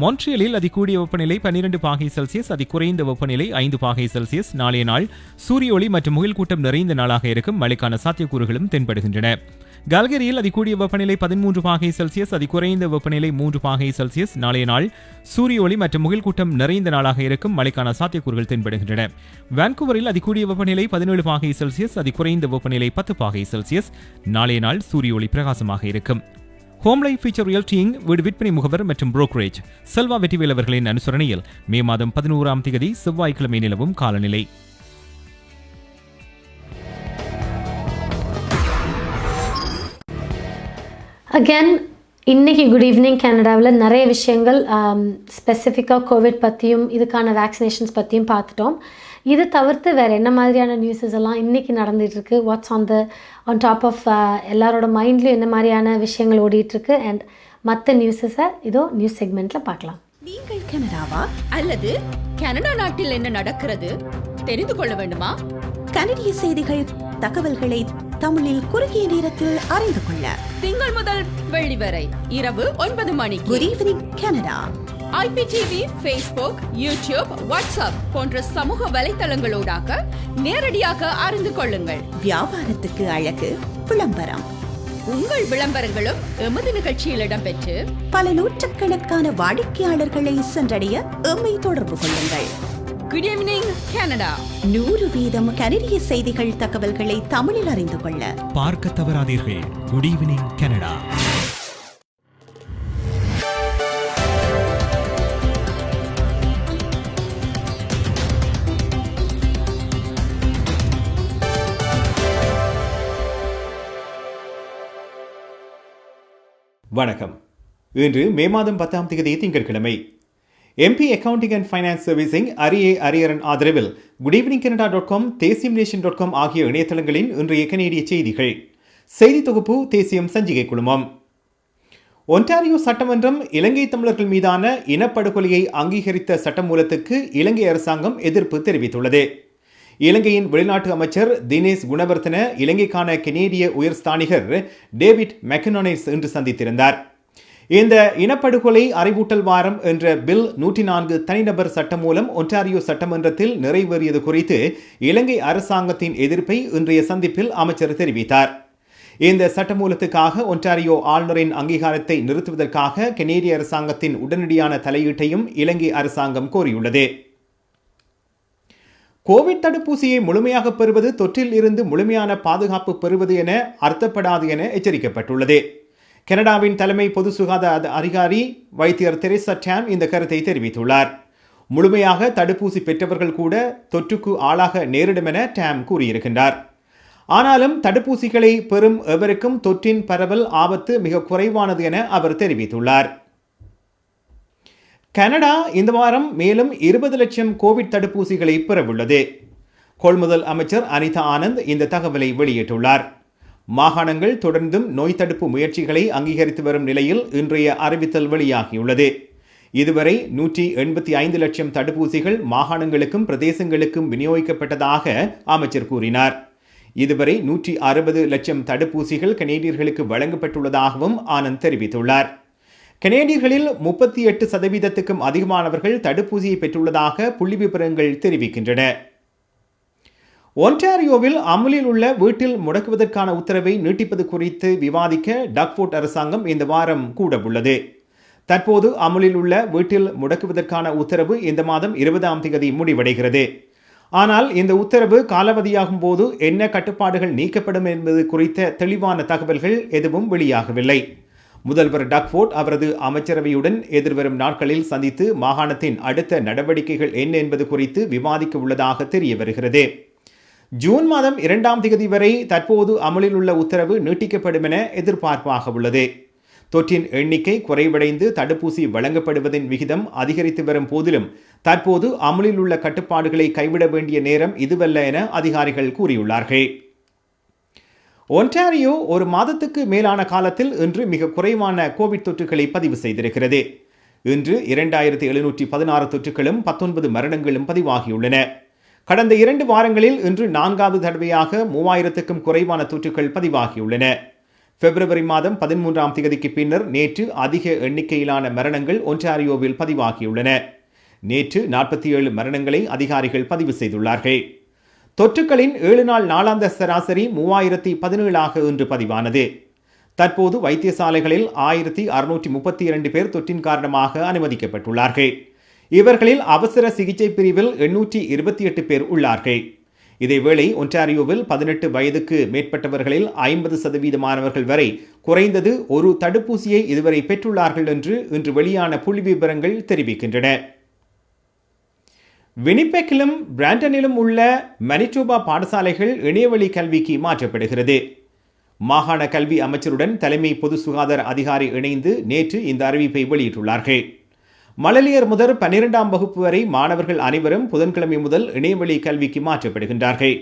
மான்ட்ரியலில் அதிகூடிய வெப்பநிலை 12 பாகை செல்சியஸ், அதிகுறைந்த வெப்பநிலை 5 பாகை செல்சியஸ். நாளைய நாள் சூரிய ஒளி மற்றும் முகில் கூட்டம் நிறைந்த நாளாக இருக்கும். மழைக்கான சாத்தியக்கூறுகளும் தென்படுகின்றன. கல்கரியில் அதிகூடிய வெப்பநிலை 13 பாகை செல்சியஸ், அதிகுறைந்த வெப்பநிலை 3 பாகை செல்சியஸ். நாளைய நாள் சூரிய ஒளி மற்றும் முகில் கூட்டம் நிறைந்த நாளாக இருக்கும். மழைக்கான சாத்தியக்கூறுகள் தென்படுகின்றன. வான்கூவரில் அதிகூடிய வெப்பநிலை 17 பாகை செல்சியஸ், அதிகுறைந்த வெப்பநிலை 10 பாகை செல்சியஸ். நாளைய நாள் சூரிய ஒளி பிரகாசமாக இருக்கும். ஹோம் லைஃப் ஃபியூச்சர் ரியல்டிங் வீடு விற்பனை முகவர் மற்றும் புரோக்கரேஜ் செல்வா வெற்றிவேல் அவர்களின் அனுசரணையில் மே மாதம் 11ஆம் தேதி செவ்வாய்க்கிழமை நிலவும் காலநிலை. அகேன் இன்றைக்கி குட் ஈவினிங் கனடாவில் நிறைய விஷயங்கள் ஸ்பெசிஃபிக்காக கோவிட் பற்றியும் இதுக்கான வேக்சினேஷன்ஸ் பற்றியும் பார்த்துட்டோம். இது தவிர்த்து வேறு என்ன மாதிரியான நியூஸஸ் எல்லாம் இன்றைக்கி நடந்துகிட்ருக்கு, வாட்ஸ் ஆன் டாப் ஆஃப் எல்லாரோட மைண்ட்லையும் என்ன மாதிரியான விஷயங்கள் ஓடிட்டுருக்கு அண்ட் மற்ற நியூஸஸை இதோ நியூஸ் செக்மெண்ட்டில் பார்க்கலாம். நீங்கள் கனடாவா அல்லது கனடா நாட்டில் என்ன நடக்கிறது தெரிந்து கொள்ள வேண்டுமா? கனடிய செய்திகள், தகவல்களை தமிழில் குறுகிய நேரத்தில் அறிந்து கொள்ள திங்கள் முதல் வெள்ளி வரை இரவு 9 மணிக்கு good evening Canada IPTV, Facebook, YouTube, WhatsApp போன்ற சமூக வலைத்தளங்களோடாக நேரடியாக அறிந்து கொள்ளுங்கள். வியாபாரத்துக்கு அழகு விளம்பரம். உங்கள் விளம்பரங்களும் எமது நிகழ்ச்சியில் இடம்பெற்று பல நூற்றுக்கணக்கான வாடிக்கையாளர்களை சென்றடைய எம்மை தொடர்பு கொள்ளுங்கள். Good evening Canada. 100% கனடிய செய்திகள், தகவல்களை தமிழில் அறிந்து கொள்ள பார்க்க தவறாதீர்கள். Good evening Canada. வணக்கம். இன்று மே மாதம் 10ஆம் தேதி திங்கட்கிழமை. MP accounting and finance servicing Hariharan ஆதரவில் குட் ஈவினிங் கனடா.com, தேசியம்நேஷன்.com ஆகிய இணையதளங்களின் இன்றைய கனேடிய செய்திகள். செய்தி தொகுப்பு தேசியம் சஞ்சிகை குழுமம். ஒன்டாரியோ சட்டமன்றம் இலங்கை தமிழர்கள் மீதான இனப்படுகொலையை அங்கீகரித்த சட்டமூலத்துக்கு இலங்கை அரசாங்கம் எதிர்ப்பு தெரிவித்துள்ளது. இலங்கையின் வெளிநாட்டு அமைச்சர் தினேஷ் குணவர்த்தன இலங்கைக்கான கனேடிய உயர்ஸ்தானிகர் டேவிட் மெக்கனோனை இன்று சந்தித்திருந்தார். இந்த இனப்படுகொலை அறிவூட்டல் வாரம் என்ற பில் 104 தனிநபர் சட்டம் மூலம் ஒன்டாரியோ சட்டமன்றத்தில் நிறைவேறியது குறித்து இலங்கை அரசாங்கத்தின் எதிர்ப்பை இன்றைய சந்திப்பில் அமைச்சர் தெரிவித்தார். இந்த சட்டமூலத்துக்காக ஒன்டாரியோ ஆளுநரின் அங்கீகாரத்தை நிறுத்துவதற்காக கனேடிய அரசாங்கத்தின் உடனடியான தலையீட்டையும் இலங்கை அரசாங்கம் கோரியுள்ளது. கோவிட் தடுப்பூசியை முழுமையாக பெறுவது தொற்றில் இருந்து முழுமையான பாதுகாப்பு பெறுவது என அர்த்தப்படாது என எச்சரிக்கப்பட்டுள்ளது. கனடாவின் தலைமை பொது சுகாதார அதிகாரி வைத்தியர் தெரேசா டேம் இந்த கருத்தை தெரிவித்துள்ளார். முழுமையாக தடுப்பூசி பெற்றவர்கள் கூட தொற்றுக்கு ஆளாக நேரிடும் என டேம் கூறியிருக்கின்றார். ஆனாலும் தடுப்பூசிகளை பெறும் எவருக்கும் தொற்றின் பரவல் ஆபத்து மிக குறைவானது என அவர் தெரிவித்துள்ளார். கனடா இந்த வாரம் மேலும் 20 லட்சம் கோவிட் தடுப்பூசிகளை பெறவுள்ளது. கொள்முதல் அமைச்சர் அனிதா ஆனந்த் இந்த தகவலை வெளியிட்டுள்ளார். மாகாணங்கள் தொடர்ந்தும் நோய் தடுப்பு முயற்சிகளை அங்கீகரித்து வரும் நிலையில் இன்றைய அறிவித்தல் வெளியாகியுள்ளது. இதுவரை 185 லட்சம் தடுப்பூசிகள் மாகாணங்களுக்கும் பிரதேசங்களுக்கும் விநியோகிக்கப்பட்டதாக அமைச்சர் கூறினார். இதுவரை 160 லட்சம் தடுப்பூசிகள் கனேடியர்களுக்கு வழங்கப்பட்டுள்ளதாகவும் ஆனந்த் தெரிவித்துள்ளார். கனேடியர்களில் 38% அதிகமானவர்கள் தடுப்பூசியை பெற்றுள்ளதாக புள்ளி விவரங்கள் தெரிவிக்கின்றன. ஒன்டாரியோவில் அமலில் உள்ள வீட்டில் முடக்குவதற்கான உத்தரவை நீட்டிப்பது குறித்து விவாதிக்க டக்ஃபோர்ட் அரசாங்கம் இந்த வாரம் கூட உள்ளது. தற்போது அமலில் உள்ள வீட்டில் முடக்குவதற்கான உத்தரவு இந்த மாதம் 20ஆம் தேதி முடிவடைகிறது. ஆனால் இந்த உத்தரவு காலாவதியாகும் போது என்ன கட்டுப்பாடுகள் நீக்கப்படும் என்பது குறித்த தெளிவான தகவல்கள் எதுவும் வெளியாகவில்லை. முதல்வர் டக்ஃபோர்ட் அவரது அமைச்சரவையுடன் எதிர்வரும் நாட்களில் சந்தித்து மாகாணத்தின் அடுத்த நடவடிக்கைகள் என்ன என்பது குறித்து விவாதிக்க உள்ளதாக தெரிய வருகிறது. ஜூன் மாதம் 2ஆம் தேதி வரை தற்போது அமலில் உள்ள உத்தரவு நீட்டிக்கப்படும் என எதிர்பார்ப்பாக உள்ளது. தொற்றின் எண்ணிக்கை குறைவடைந்து தடுப்பூசி வழங்கப்படுவதின் விகிதம் அதிகரித்து வரும் போதிலும் தற்போது அமலில் உள்ள கட்டுப்பாடுகளை கைவிட வேண்டிய நேரம் இதுவல்ல என அதிகாரிகள் கூறியுள்ளார்கள். ஒன்டாரியோ ஒரு மாதத்துக்கு மேலான காலத்தில் இன்று மிக குறைவான கோவிட் தொற்றுகளை பதிவு செய்திருக்கிறது. இன்று 2716 தொற்றுகளும் 19 மரணங்களும் பதிவாகியுள்ளன. கடந்த 2 வாரங்களில் இன்று 4வது தடவையாக 3000க்கும் குறைவான தொற்றுகள் பதிவாகியுள்ளன. பிப்ரவரி மாதம் 13ஆம் தேதிக்கு பின்னர் நேற்று அதிக எண்ணிக்கையிலான மரணங்கள் ஒன்டாரியோவில் பதிவாகியுள்ளன. நேற்று 47 மரணங்களை அதிகாரிகள் பதிவு செய்துள்ளார்கள். தொற்றுக்களின் 7 நாள் நாளாந்த சராசரி 3017 இன்று பதிவானது. தற்போது வைத்தியசாலைகளில் 1632 பேர் தொற்றின் காரணமாக அனுமதிக்கப்பட்டுள்ளார்கள். இவர்களில் அவசர சிகிச்சை பிரிவில் 828 பேர் உள்ளார்கள். இதேவேளை ஒன்டாரியோவில் 18 வயதுக்கு மேற்பட்டவர்களில் 50% வரை குறைந்தது ஒரு தடுப்பூசியை இதுவரை பெற்றுள்ளார்கள் என்று இன்று வெளியான புள்ளி விவரங்கள் தெரிவிக்கின்றன. வினிபெக்கிலும் பிராண்டனிலும் உள்ள மனிடோபா பாடசாலைகள் இணையவழி கல்விக்கு மாற்றப்படுகிறது. மாகாண கல்வி அமைச்சருடன் தலைமை பொது சுகாதார அதிகாரி இணைந்து நேற்று இந்த அறிவிப்பை வெளியிட்டுள்ளார்கள். மழலையர் முதல் 12ஆம் வகுப்பு வரை மாணவர்கள் அனைவரும் புதன்கிழமை முதல் இணையவழி கல்விக்கு மாற்றப்படுகின்றார்கள்.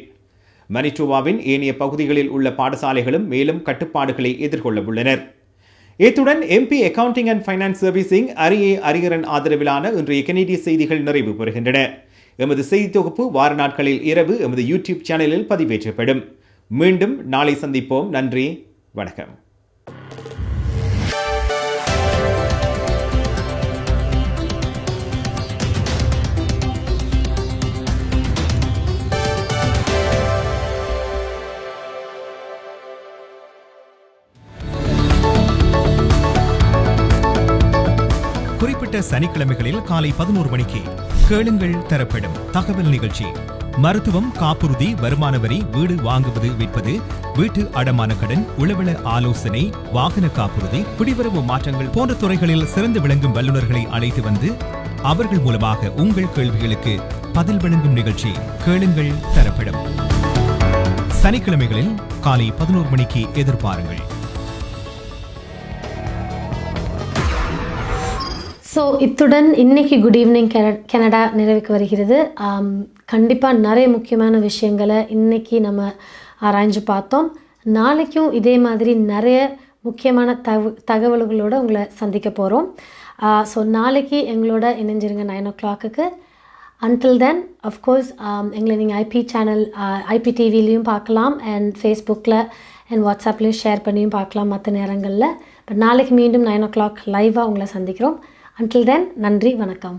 மனிடோபாவின் ஏனைய பகுதிகளில் உள்ள பாடசாலைகளும் மேலும் கட்டுப்பாடுகளை எதிர்கொள்ள உள்ளனர். இத்துடன் MP accounting and finance servicing Ariyaran ஆதரவிலான இன்றைய கனேடிய செய்திகள் நிறைவு பெறுகின்றன. எமது செய்தி தொகுப்பு வார நாட்களில் இரவு எமது யூடியூப் சேனலில் பதிவேற்றப்படும். மீண்டும் நாளை சந்திப்போம். நன்றி, வணக்கம். குறிப்பிட்ட சனிக்கிழமைகளில் காலை 11 மணிக்கு கேளுங்கள் தரப்படும் தகவல் நிகழ்ச்சி. மருத்துவம், காப்புறுதி, வருமான வரி, வீடு வாங்குவது விற்பது, வீட்டு அடமான கடன், உளவள ஆலோசனை, வாகன காப்புறுதி, குடிவரவு மாற்றங்கள் போன்ற துறைகளில் சிறந்து விளங்கும் வல்லுநர்களை அழைத்து வந்து அவர்கள் மூலமாக உங்கள் கேள்விகளுக்கு பதில் வழங்கும் நிகழ்ச்சி கேளுங்கள் தரப்படும். சனிக்கிழமைகளில் காலை 11 மணிக்கு எதிர்பாருங்கள். ஸோ இத்துடன் இன்னைக்கு குட் ஈவினிங் கனடா நிறைவுக்கு வருகிறது. கண்டிப்பாக நிறைய முக்கியமான விஷயங்களை இன்னைக்கு நம்ம ஆராய்ஞ்சு பார்த்தோம். நாளைக்கும் இதே மாதிரி நிறைய முக்கியமான தகவல்களோடு உங்களை சந்திக்க போகிறோம். ஸோ நாளைக்கு எங்களோட இணைஞ்சிருங்க 9 o'clock. Until then, of course, எங்களை நீங்கள் ஐபி சேனல் ஐபி டிவிலையும் பார்க்கலாம், அண்ட் ஃபேஸ்புக்கில் அண்ட் வாட்ஸ்அப்லேயும் ஷேர் பண்ணியும் பார்க்கலாம் மற்ற நேரங்களில். பட் நாளைக்கு மீண்டும் 9 o'clock லைவாக உங்களை சந்திக்கிறோம். Until then, நன்றி, வணக்கம்.